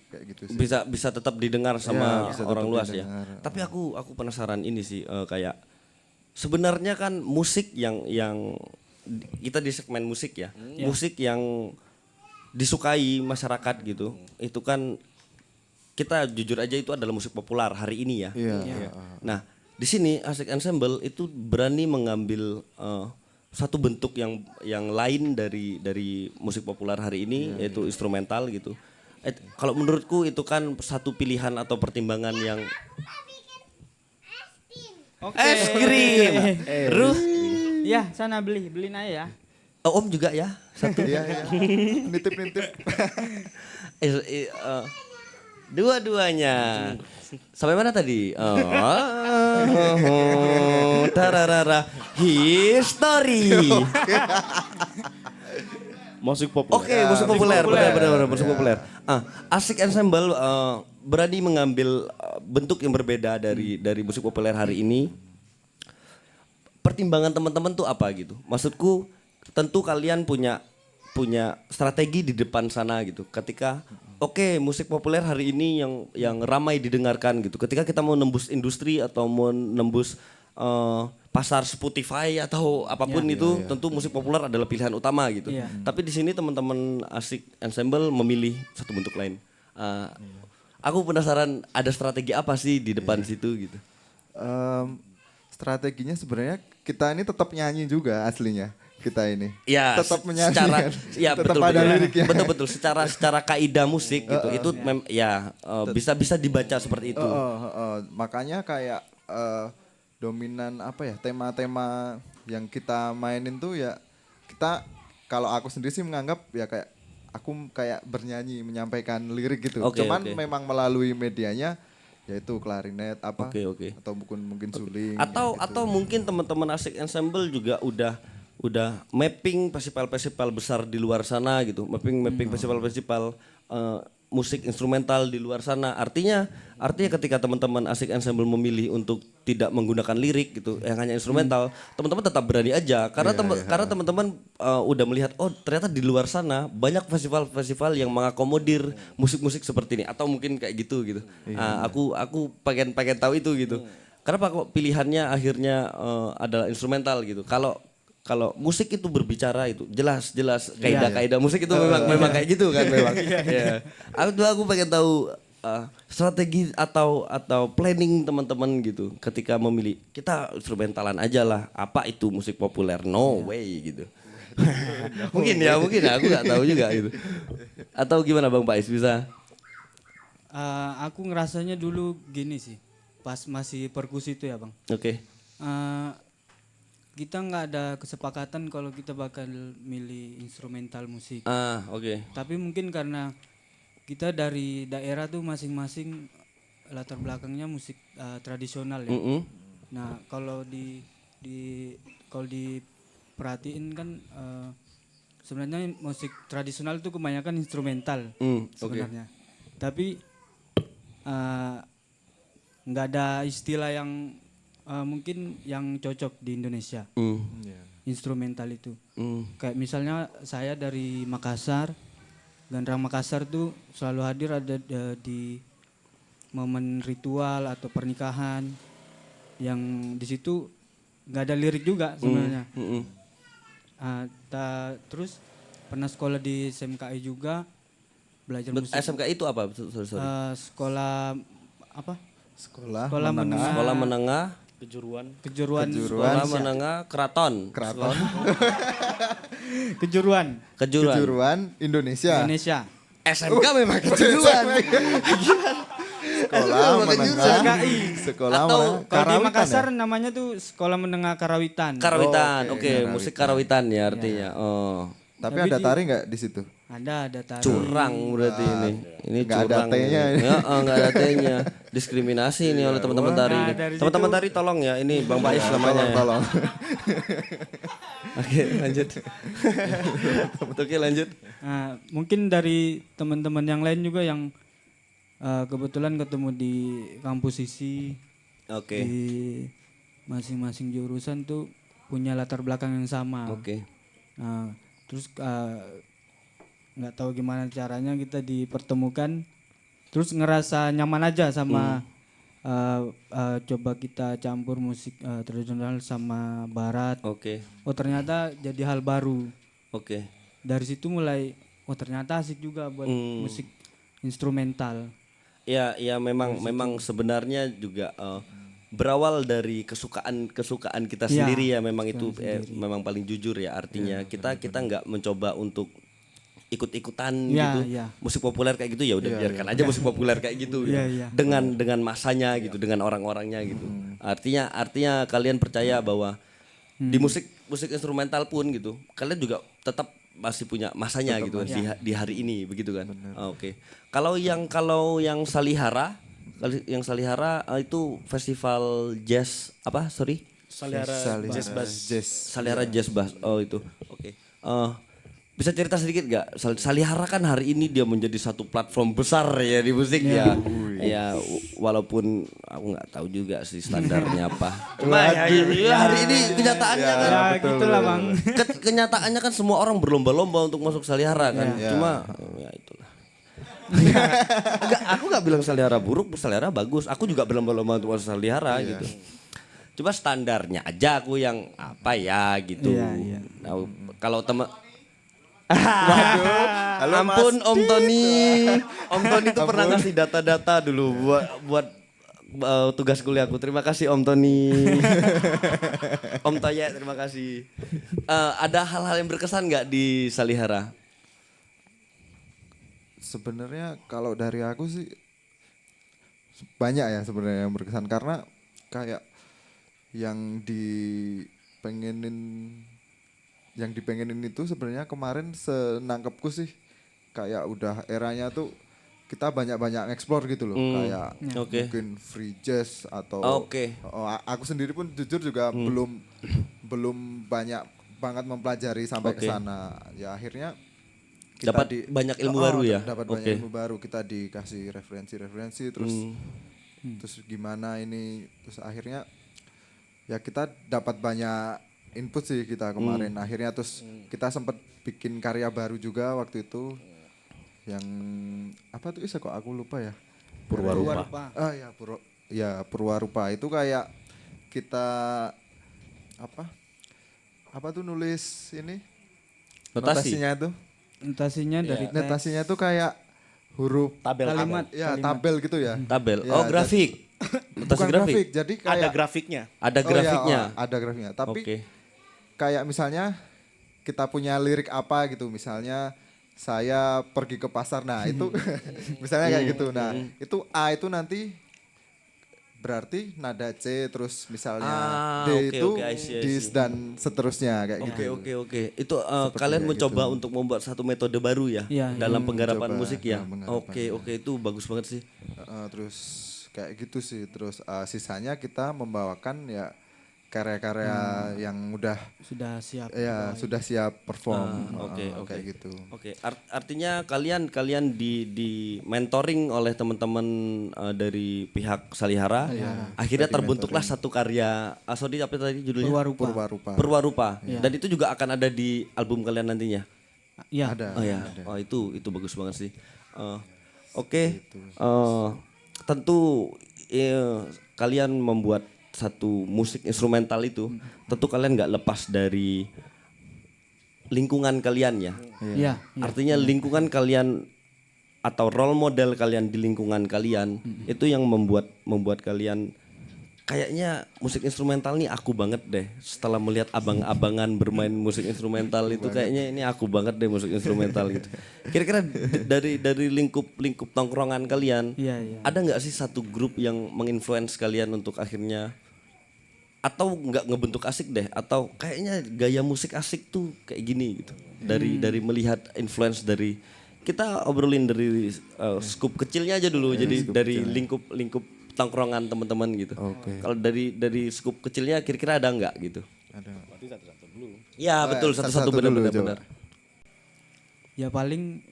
Kayak gitu sih. Bisa tetap didengar sama bisa orang tetap luas didengar. ya. Tapi aku penasaran ini sih kayak sebenarnya kan musik yang kita di segmen musik ya. Musik yang disukai masyarakat gitu. Itu kan kita jujur aja itu adalah musik populer hari ini ya. Iya. Nah, di sini Asik Ensemble itu berani mengambil satu bentuk yang lain dari musik populer hari ini yaitu instrumental gitu. Kalau menurutku itu kan satu pilihan atau pertimbangan yang es krim. Ruh. Ya, sana beliin aja ya. Om juga ya satu. Iya. Nitip. Dua-duanya. Sampai mana tadi? Tararara. History. Musik populer. Oke, musik populer, benar musik populer. Asik Ensemble berani mengambil bentuk yang berbeda dari musik populer hari ini. Pertimbangan teman-teman tuh apa gitu? Maksudku tentu kalian punya strategi di depan sana gitu. Ketika musik populer hari ini yang ramai didengarkan gitu. Ketika kita mau nembus industri atau mau nembus pasar Spotify atau apapun itu, tentu musik populer adalah pilihan utama gitu. Tapi di sini teman-teman Asik Ensemble memilih satu bentuk lain. Aku penasaran ada strategi apa sih di depan situ gitu. Strateginya sebenarnya kita ini tetap nyanyi juga aslinya. Kita ini Ya, tetap menyanyi secara kan? betul, ada liriknya. betul secara kaidah musik gitu itu bisa dibaca seperti itu. Makanya kayak dominan tema-tema yang kita mainin tuh ya kita, kalau aku sendiri sih menganggap ya kayak aku kayak bernyanyi menyampaikan lirik gitu. Cuman memang melalui medianya yaitu klarinet atau mungkin suling atau mungkin teman-teman Asik Ensemble juga udah mapping festival-festival besar di luar sana gitu, mapping festival-festival musik instrumental di luar sana. Artinya ketika teman-teman Asik Ensemble memilih untuk tidak menggunakan lirik gitu, yang hanya instrumental, teman-teman tetap berani aja karena teman-teman udah melihat ternyata di luar sana banyak festival-festival yang mengakomodir musik-musik seperti ini atau mungkin kayak gitu. Aku pengen tahu itu gitu. Kenapa kok pilihannya akhirnya adalah instrumental gitu? Kalau musik itu berbicara itu jelas kaidah musik itu memang kayak gitu kan memang. Aku pengen tahu strategi atau planning teman-teman gitu ketika memilih kita instrumentalan aja lah, apa itu musik populer, no way gitu. mungkin aku nggak tahu juga gitu. Atau gimana Bang Pais bisa? Aku ngerasanya dulu gini sih, pas masih perkusi itu ya Bang. Oke. Kita nggak ada kesepakatan kalau kita bakal milih instrumental musik. Oke. Tapi mungkin karena kita dari daerah tuh masing-masing latar belakangnya musik tradisional ya. Nah kalau diperhatiin kan sebenarnya musik tradisional itu kebanyakan instrumental sebenarnya. Tapi nggak ada istilah yang mungkin yang cocok di Indonesia. Instrumental itu. Kayak misalnya saya dari Makassar, Gandrang Makassar tuh selalu hadir ada di momen ritual atau pernikahan yang di situ nggak ada lirik juga sebenarnya. Terus pernah sekolah di SMKI juga, belajar musik. SMK itu apa? Sorry. Sekolah apa? Sekolah Sekolah menengah, Kejuruan. sekolah menengah keraton. Kejuruan Indonesia. Indonesia. SMK memang kejuruan. Sekolah menengah. Sekolah Atau menengah. kalau di Karawitan Makassar ya? namanya tuh Sekolah Menengah Karawitan. Karawitan, Oh, oke, oke, musik karawitan ya artinya. Oh. Tapi Tapi ada di- tari nggak di situ? Ada tari. Curang berarti ini. Ini Nggak ada curang. T-nya ini. ini. Ya, nggak ada T-nya. Diskriminasi ini oleh teman-teman tari ini. dari Teman-teman tari tolong ya, ini Bang Bais namanya ya. Tolong. Oke, lanjut. Oke, lanjut. Nah, mungkin dari teman-teman yang lain juga yang kebetulan ketemu di kampus ISI, Oke. di masing-masing jurusan tuh punya latar belakang yang sama. Oke. Nah, terus nggak tahu gimana caranya kita dipertemukan, terus ngerasa nyaman aja sama coba kita campur musik tradisional sama barat. Oke. Oh ternyata jadi hal baru. Oke. Dari situ mulai, oh ternyata asik juga buat musik instrumental. Ya, memang sebenarnya juga berawal dari kesukaan kita Iya, sendiri ya, memang itu memang paling jujur ya, artinya kita nggak mencoba untuk ikut-ikutan Iya, gitu. iya. Musik populer kayak gitu ya udah biarkan aja musik populer kayak gitu Iya, ya. iya. Dengan masanya gitu, dengan orang-orangnya gitu. Artinya kalian percaya bahwa di musik instrumental pun gitu, kalian juga tetap masih punya masanya gitu kan, di hari ini begitu kan. Oke. Kalau yang Salihara itu festival jazz apa? Sorry. Salihara Jazz Bass. Salihara Jazz Bass. Oh itu. Oke. Bisa cerita sedikit nggak? Salihara kan hari ini dia menjadi satu platform besar ya di musik ya. Ya walaupun aku nggak tahu juga sih standarnya apa. Cuma ya, hari ini kenyataannya kan. Ya gitulah bang. Kenyataannya kan semua orang berlomba-lomba untuk masuk Salihara kan. Cuma ya itulah. Aku nggak bilang Salihara buruk, Salihara bagus. Aku juga berlomba-lomba untuk masuk Salihara gitu. Cuma standarnya aja aku yang apa ya gitu. Iya. Nah, kalau teman Halo, ampun Mas. Om Tony. Om Tony tuh pernah ngasih data-data dulu buat tugas kuliahku. Terima kasih Om Tony. Om Toya, terima kasih. Ada hal-hal yang berkesan nggak di Salihara? Sebenarnya kalau dari aku sih banyak ya sebenarnya yang berkesan, karena kayak yang dipengenin itu sebenarnya kemarin senangkepku sih kayak udah eranya tuh kita banyak-banyak explore gitu loh, kayak mungkin free jazz atau aku sendiri pun jujur juga belum banyak banget mempelajari sampai ke sana. Ya akhirnya kita Dapat banyak ilmu baru ya? Dapat banyak ilmu baru, kita dikasih referensi terus gimana ini, terus akhirnya ya kita dapat banyak input sih kita kemarin. Akhirnya terus kita sempat bikin karya baru juga waktu itu yang apa tuh kok aku lupa ya. Purwarupa. Purwarupa itu kayak kita apa tuh nulis ini notasinya tuh. Notasinya dari Notasinya tuh kayak huruf kalimat. ya tabel gitu ya. Tabel. Ya, Grafik. Notasi Bukan grafik, jadi kayak Ada grafiknya. Ada grafiknya. ada grafiknya. Tapi Oke. kayak misalnya kita punya lirik apa gitu, misalnya saya pergi ke pasar, nah itu misalnya kayak gitu. Nah itu A itu nanti berarti nada C, terus misalnya D itu I see. dis dan seterusnya kayak gitu. Oke. Itu kalian mencoba untuk membuat satu metode baru ya Iya, dalam penggarapan Mencoba musik ya. dalam penggarapan, Oke, itu bagus banget sih. Terus kayak gitu sih, terus sisanya kita membawakan ya karya-karya yang udah Sudah siap. sudah siap perform. Oke. Kayak gitu. Oke, artinya kalian di mentoring oleh teman-teman dari pihak Salihara. Akhirnya terbentuklah satu karya. Sorry apa tadi judulnya? Perwarupa. Perwarupa. Dan itu juga akan ada di album kalian nantinya. Iya. Ada. Oh ya. Oh itu bagus banget sih. Oke. Tentu kalian membuat satu musik instrumental itu, tentu kalian nggak lepas dari lingkungan kalian ya. Iya. Artinya lingkungan kalian atau role model kalian di lingkungan kalian itu yang membuat kalian kayaknya musik instrumental nih aku banget deh. Setelah melihat abang-abangan bermain musik instrumental itu kayaknya ini aku banget deh musik instrumental gitu. Kira-kira dari lingkup tongkrongan kalian ada nggak sih satu grup yang menginfluence kalian untuk akhirnya atau nggak ngebentuk Asik deh atau kayaknya gaya musik Asik tuh kayak gini gitu. Dari melihat influence dari kita obrolin dari skup kecilnya aja dulu. Jadi dari lingkup tongkrongan teman-teman gitu. Kalau dari skup kecilnya kira-kira ada nggak gitu? Ada. Berarti satu-satu dulu. Ya betul satu-satu benar-benar. Ya paling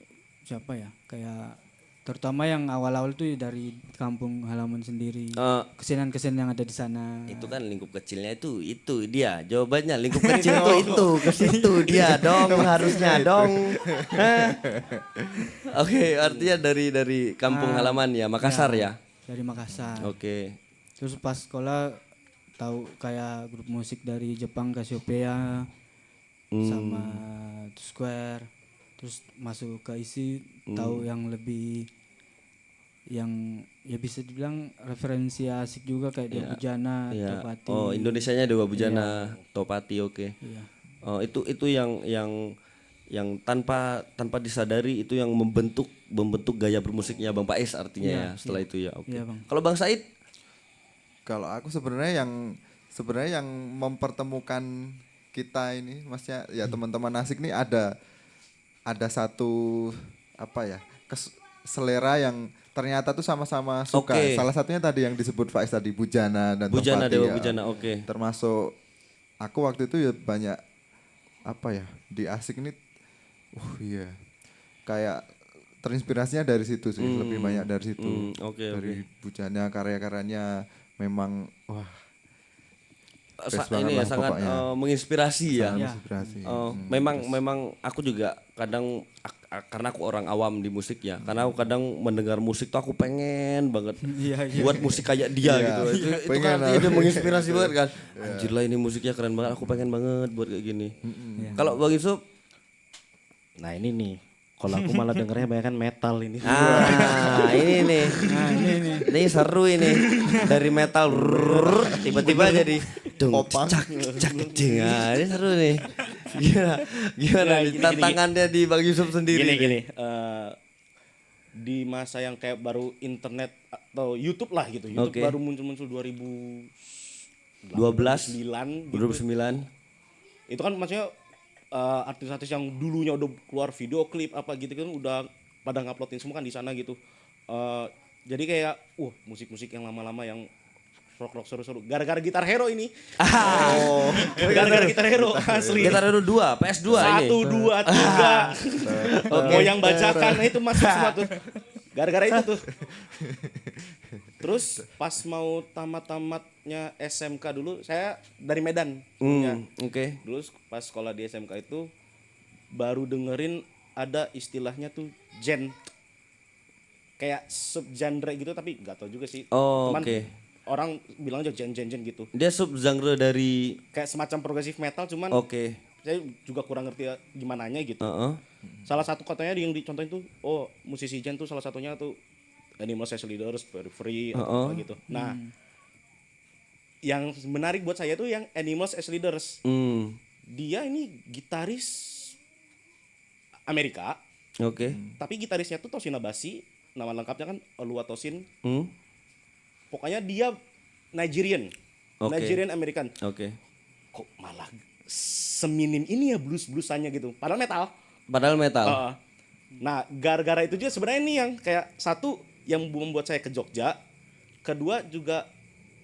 siapa ya? Kayak terutama yang awal-awal tuh dari kampung halaman sendiri. Kesenian-kesenian yang ada di sana. Itu kan lingkup kecilnya itu dia jawabannya lingkup kecil itu ke situ dia dong harusnya dong. Oke, artinya dari kampung halaman ya Makassar ya. Dari Makassar. Oke. Terus pas sekolah tahu kayak grup musik dari Jepang Cassiopeia sama Square. Terus masuk ke isi tahu yang lebih yang ya bisa dibilang referensi Asik juga kayak Dewa Bujana, Topati. Oh, Indonesianya Dewa Bujana, Topati oke. Iya. Oh, itu yang tanpa disadari itu yang membentuk gaya bermusiknya Bang Pais artinya ya setelah itu ya. Oke. Iya, Bang. Kalau Bang Said? Kalau aku sebenarnya yang mempertemukan kita ini, maksudnya ya teman-teman Asik nih ada satu apa ya selera yang ternyata tuh sama-sama suka. Salah satunya tadi yang disebut Faiz tadi Bujana dan Bujana, Topati. Dewa Bujana, oke. Termasuk aku waktu itu ya banyak apa ya di Asik ini, iya kayak terinspirasinya dari situ sih, lebih banyak dari situ. Dari Bujana karya-karyanya memang wah. Ini ya sangat menginspirasi ya. Menginspirasi. Memang aku juga kadang karena aku orang awam di musik ya. Karena aku kadang mendengar musik tuh aku pengen banget buat musik kayak dia gitu. Itu kan artinya dia menginspirasi banget kan. Anjir lah ini musiknya keren banget. Aku pengen banget buat kayak gini. Kalau Bang Yusuf? Nah ini nih. Kalau aku malah dengernya banyak kan metal ini. Ini nih. Ini seru ini. Dari metal tiba-tiba jadi cak jeng. Ini seru nih. Gimana nih tantangannya di Bang Yusuf sendiri? Gini. Di masa yang kayak baru internet atau YouTube lah gitu. YouTube baru muncul 2009. Itu kan maksudnya artis-artis yang dulunya udah keluar video klip apa gitu kan udah pada nguploadin semua kan di sana gitu. Jadi kayak musik-musik yang lama-lama yang rock seru-seru gara-gara Gitar Hero ini. Gara-gara Gitar Hero asli. Gitar Hero 2, PS2 ini. 1 2 3. Mau yang bacakan itu masuk semua tuh. Gara-gara itu tuh. Terus pas mau tamat-tamatnya SMK dulu, saya dari Medan. Dulu pas sekolah di SMK itu baru dengerin ada istilahnya tuh gen. Kayak subgenre gitu tapi nggak tahu juga sih. Cuman orang bilang aja gen gitu. Dia subgenre dari kayak semacam progressive metal cuman saya juga kurang ngerti gimananya gitu. Salah satu katanya yang dicontohin tuh musisi gen tuh salah satunya tuh Animals as Leaders, Periphery atau apa gitu. Nah, yang menarik buat saya tuh yang Animals as Leaders. Dia ini gitaris Amerika. Tapi gitarisnya tuh Tosin Abasi, nama lengkapnya kan Oluwatosin. Pokoknya dia Nigerian. Nigerian American. Kok malah seminim ini ya blues-bluesannya gitu. Padahal metal. Nah, gara-gara itu juga sebenarnya ini yang kayak satu yang membuat saya ke Jogja. Kedua juga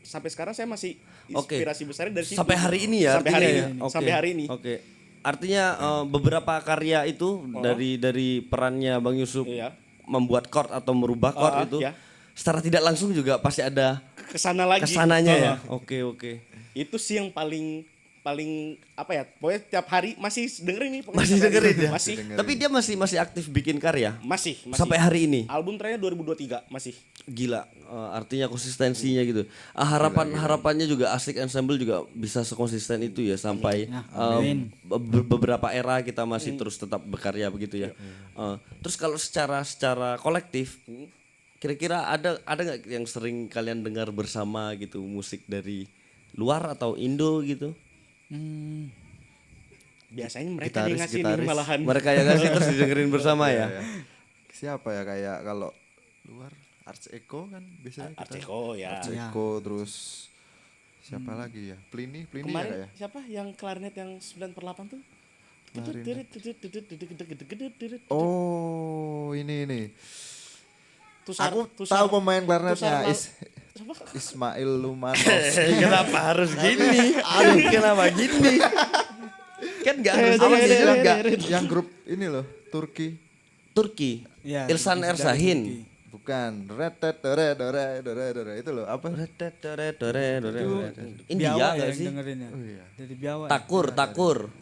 sampai sekarang saya masih Oke. inspirasi besarnya dari situ. Sampai hari ini ya. Sampai artinya hari ya? ini. Oke. Sampai hari ini. Oke. Artinya beberapa karya itu dari perannya Bang Yusuf Iya. membuat chord atau merubah chord itu ya. secara tidak langsung juga pasti ada Kesana lagi. kesananya ya. Oke. Itu sih yang paling apa ya? Pokoknya tiap hari masih dengerin nih. pokoknya Masih tiap hari. dengerin ya. Masih. Tapi dia masih aktif bikin karya Masih. sampai hari ini. Album terakhir 2023 masih. Gila, artinya konsistensinya gitu. Harapannya juga Asik Ensemble juga bisa sekonsisten itu ya sampai beberapa era kita masih terus tetap berkarya begitu ya. Terus kalau secara kolektif, kira-kira ada nggak yang sering kalian dengar bersama gitu musik dari luar atau Indo gitu? Biasanya mereka yang ngasih nih malahan. Mereka yang ngasih terus didengerin bersama ya. Siapa ya kayak kalau luar Arts Echo kan biasanya kita. Arceko ya. Arts Echo terus siapa lagi ya? Plini ya Kemarin kayak. siapa yang klarinet yang 9/8 tuh? Oh, ini. Tusar, Aku tahu pemain klarinetnya Siapa? Ismail Lumanov. Kenapa harus gini? Aduh, kenapa gini? Kan nggak harus gini juga. Yang grup ini loh, Turki. Turki, Ya, Ilsan dari Ersahin. Turki. Bukan, dore itu loh, apa? India Biawa nggak yang sih? dengerin ya. Dari Biawa. Takur.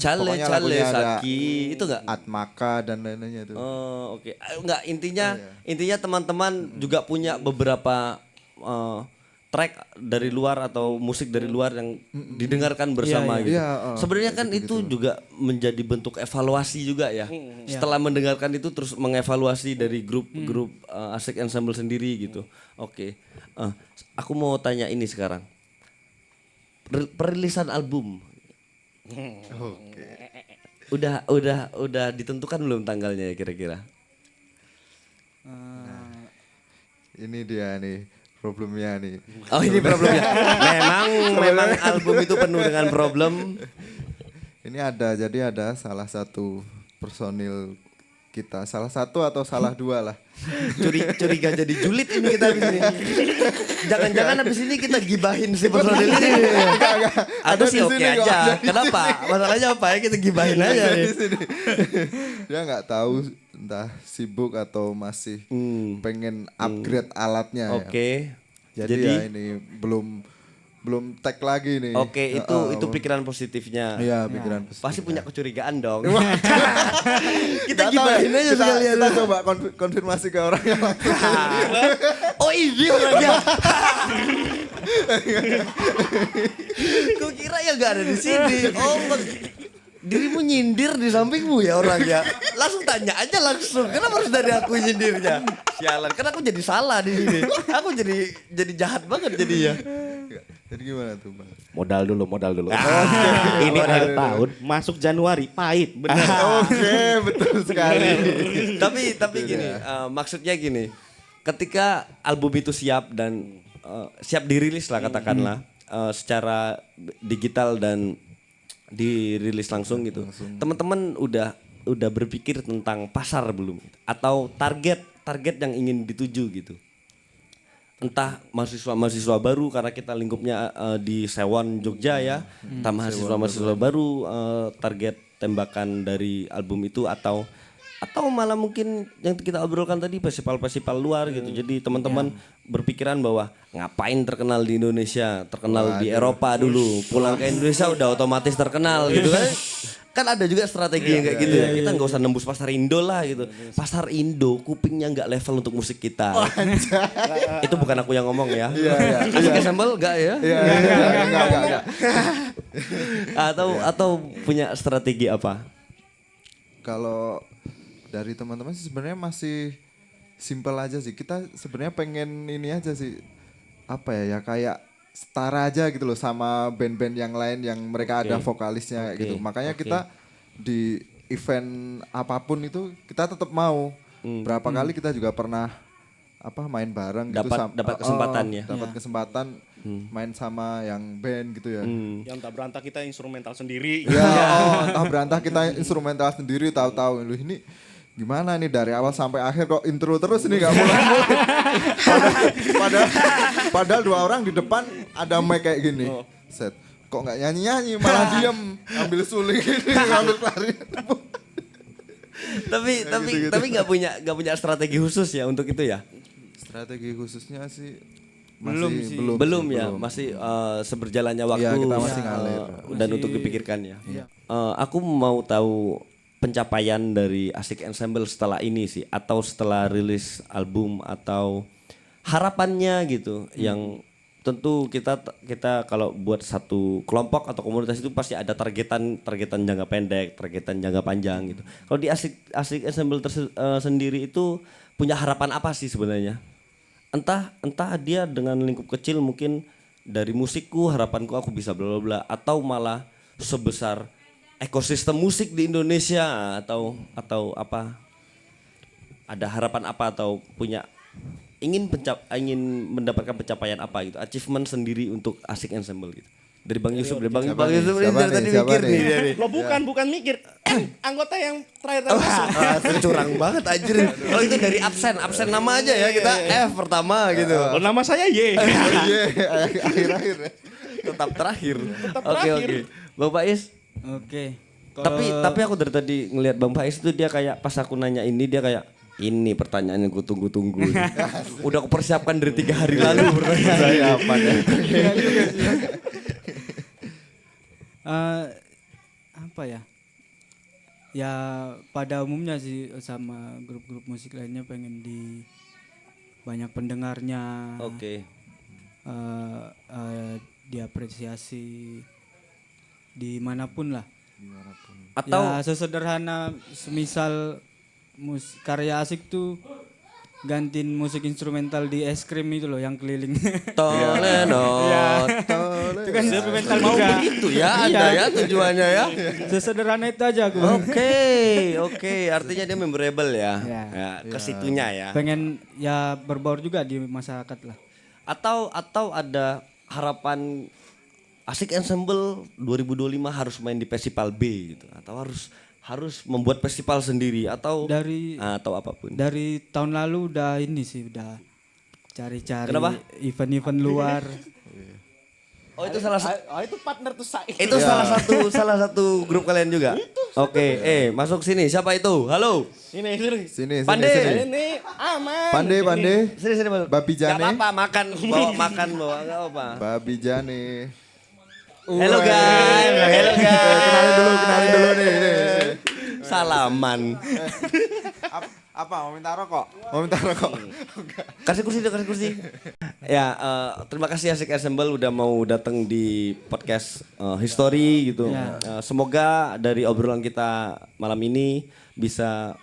Chale Pokoknya Chale lagunya ada Saki itu nggak? Atmaka dan lain-lainnya itu. Oh, oke. Nggak, intinya teman-teman juga punya beberapa track dari luar atau musik dari luar yang didengarkan bersama gitu. Iya, Sebenarnya kan itu juga menjadi bentuk evaluasi juga ya. Setelah mendengarkan itu terus mengevaluasi dari grup Asik Ensemble sendiri gitu. Oke. Aku mau tanya ini sekarang. Perilisan album. Udah ditentukan belum tanggalnya ya kira-kira? Ini dia nih problemnya nih. Oh ini problemnya. memang album itu penuh dengan problem. Ini jadi ada salah satu personil kita, salah satu atau salah dua lah. Curiga jadi julid ini kita habis ini. Jangan-jangan habis ini kita gibahin si personil ini. Aku sih oke aja. Kenapa? Masalahnya apa ya kita gibahin aja nih. Dia nggak tahu entah sibuk atau masih pengen upgrade alatnya. Oke. Ya. Jadi ya ini belum tag lagi nih. Oke, itu pikiran positifnya. Iya, pikiran positif. Pasti punya kecurigaan dong. Kita gibahin aja sekalian. Kita coba konfirmasi ke orang yang lain. Oh iya orangnya. Kok kira ya gak ada di sini. Oh, dirimu nyindir di sampingmu ya orangnya. Langsung tanya aja langsung. Kenapa harus dari aku nyindirnya? Sialan, kan aku jadi salah di sini. Aku jadi jahat banget jadinya. Jadi gimana tuh, Bang? Modal dulu. Ini akhir tahun, masuk Januari, pahit. Benar. Oke, betul sekali. Tapi gini, maksudnya gini. Ketika album itu siap dan siap dirilis lah katakanlah secara digital dan dirilis langsung gitu. Teman-teman udah berpikir tentang pasar belum? Atau target yang ingin dituju gitu? Entah mahasiswa baru karena kita lingkupnya di Sewon Jogja ya. Entah mahasiswa baru target tembakan dari album itu atau malah mungkin yang kita obrolkan tadi festival-festival luar gitu. Jadi teman-teman berpikiran bahwa ngapain terkenal di Indonesia, terkenal di Eropa dulu, pulang ke Indonesia udah otomatis terkenal gitu kan. Kan ada juga strategi yang kayak gitu ya. Kita nggak usah nembus pasar Indo lah gitu. Pasar Indo kupingnya nggak level untuk musik kita. Itu bukan aku yang ngomong ya. Asik Ensemble nggak ya? Enggak. Atau punya strategi apa? Kalau dari teman-teman sih sebenarnya masih simpel aja sih. Kita sebenarnya pengen ini aja sih. Apa ya kayak setara aja gitu loh sama band-band yang lain yang mereka ada vokalisnya kayak gitu. Makanya kita di event apapun itu kita tetap mau. Berapa kali kita juga pernah main bareng gitu dapat kesempatan ya. Dapat kesempatan main sama yang band gitu ya. Yang tak berantak kita instrumental sendiri. Ya, entah berantah kita instrumental sendiri tahu-tahu lu ini gimana nih dari awal sampai akhir kok intro terus nih gak mulai-mulai. Padahal dua orang di depan ada mic kayak gini. Set, kok nggak nyanyi-nyanyi malah diem ambil suling gini, ambil klarinet. Tapi nggak punya strategi khusus ya untuk itu ya. Strategi khususnya sih Belum ya, masih seberjalannya waktu. Iya, kita masih ngalir. Dan untuk dipikirkan ya. Aku mau tahu pencapaian dari Asik Ensemble setelah ini sih, atau setelah rilis album, atau harapannya gitu. Yang tentu kita kalau buat satu kelompok atau komunitas itu pasti ada targetan jangka pendek, targetan jangka panjang gitu. Kalau di Asik Ensemble sendiri itu punya harapan apa sih sebenarnya? Entah dia dengan lingkup kecil, mungkin dari musikku harapanku aku bisa bla bla bla, atau malah sebesar ekosistem musik di Indonesia, atau apa, ada harapan apa, atau punya ingin mendapatkan pencapaian apa gitu, achievement sendiri untuk Asik Ensemble gitu. Dari Bang Yusuf, dari Bang Yusuf ini dari tadi mikir nih dia nih. Lo bukan mikir, anggota yang terakhir masuk. Curang banget anjir. Kalau itu dari absen nama aja ya, kita F pertama gitu. Lo nama saya Y. akhir-akhir ya. Tetap terakhir. Oke. Bang Faiz. Oke. Tapi aku dari tadi ngelihat Bang Faiz itu dia kayak pas aku nanya ini dia kayak ini pertanyaan yang ku tunggu-tunggu. Udah aku persiapkan dari 3 hari lalu pertanyaan saya apa ya. Apa ya? Ya pada umumnya sih sama grup-grup musik lainnya pengen di banyak pendengarnya. Oke. Diapresiasi dimanapun lah. Atau ya sesederhana semisal karya Asik tuh gantiin musik instrumental di es krim itu loh yang keliling. Tolenot. Itu kan instrumental Mau juga. begitu ya Anda ya tujuannya ya. Sesederhana itu aja aku. Oke, artinya dia memorable ya. Ya. Ya, ke situnya ya. Pengen ya berbaur juga di masyarakat lah. Atau ada harapan Asik Ensemble 2025 harus main di festival B gitu, atau harus membuat festival sendiri, atau apapun. Dari tahun lalu udah cari-cari Kenapa? event-event luar. Oh itu salah Itu partner tuh saya. itu salah satu grup kalian juga. Oke, masuk sini. Siapa itu? Halo. Sini. Pande. Ini aman. Pande. Sini masuk. Babi Jane. Gak apa-apa makan bawa enggak apa. Babi Jane. Hello guys. Kenalin dulu nih. Salaman. Apa mau minta rokok? Kasih kursi. Ya, terima kasih Asik Ensemble udah mau datang di podcast History gitu. Semoga dari obrolan kita malam ini bisa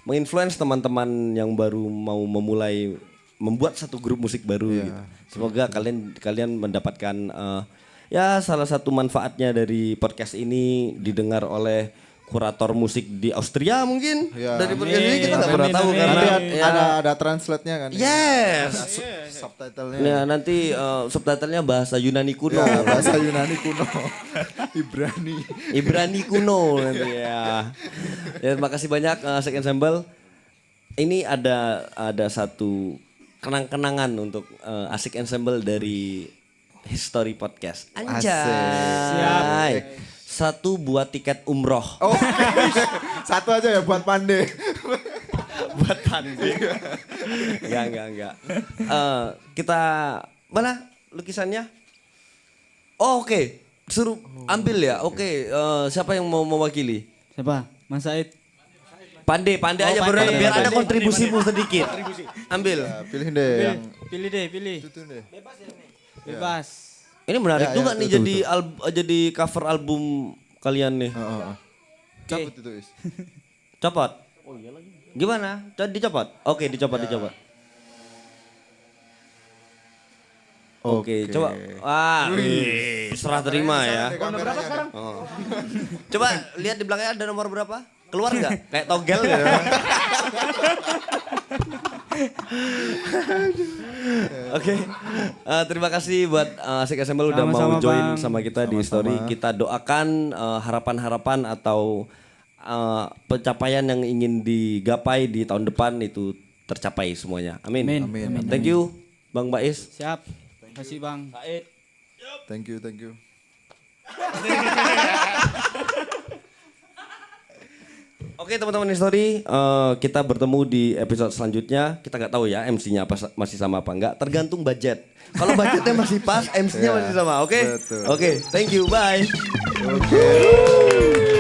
menginfluence teman-teman yang baru mau memulai membuat satu grup musik baru gitu. Semoga kalian mendapatkan salah satu manfaatnya dari podcast ini didengar oleh kurator musik di Austria mungkin. Dari podcast ini kita nggak pernah tahu karena Nanti ada translate-nya kan. Yes. Subtitle-nya. Nah, nanti subtitlenya bahasa Yunani kuno. Ya, bahasa Yunani kuno. Ibrani kuno nanti ya. Terima kasih banyak Asik Ensemble. Ini ada satu kenang-kenangan untuk Asik Ensemble dari History Podcast. Anjay. Satu buat tiket umroh. Satu aja ya buat Pande. Buat Pande. Enggak. Kita mana lukisannya? Oh, oke. Suruh ambil ya. Oke, siapa yang mau mewakili? Siapa? Mas Said. Pande aja biar ada kontribusimu sedikit. Ambil. Pilih deh yang Pilih. itu deh. Bebas. Ini menarik juga nih betul, jadi cover album kalian nih. Cabut itu, Is. Copot. Oh iya lagi. Gimana? Dicopot? Oke, dicopot. Oke, coba. Wah, serah terima ya. Berapa sekarang? Coba lihat di belakangnya ada nomor berapa? Keluar nggak? Kayak togel gitu. Oke, terima kasih buat Asik Ensemble udah mau join sama kita di Story. Kita doakan harapan-harapan atau pencapaian yang ingin digapai di tahun depan itu tercapai semuanya. Amin. Amin. Thank you Bang Bais. Siap. Terima kasih Bang. Said. Thank you. Oke teman-teman History, kita bertemu di episode selanjutnya. Kita nggak tahu ya MC-nya apa masih sama apa enggak, tergantung budget. Kalau budgetnya masih pas, MC-nya masih sama. Oke, betul. Oke, thank you, bye. Oke.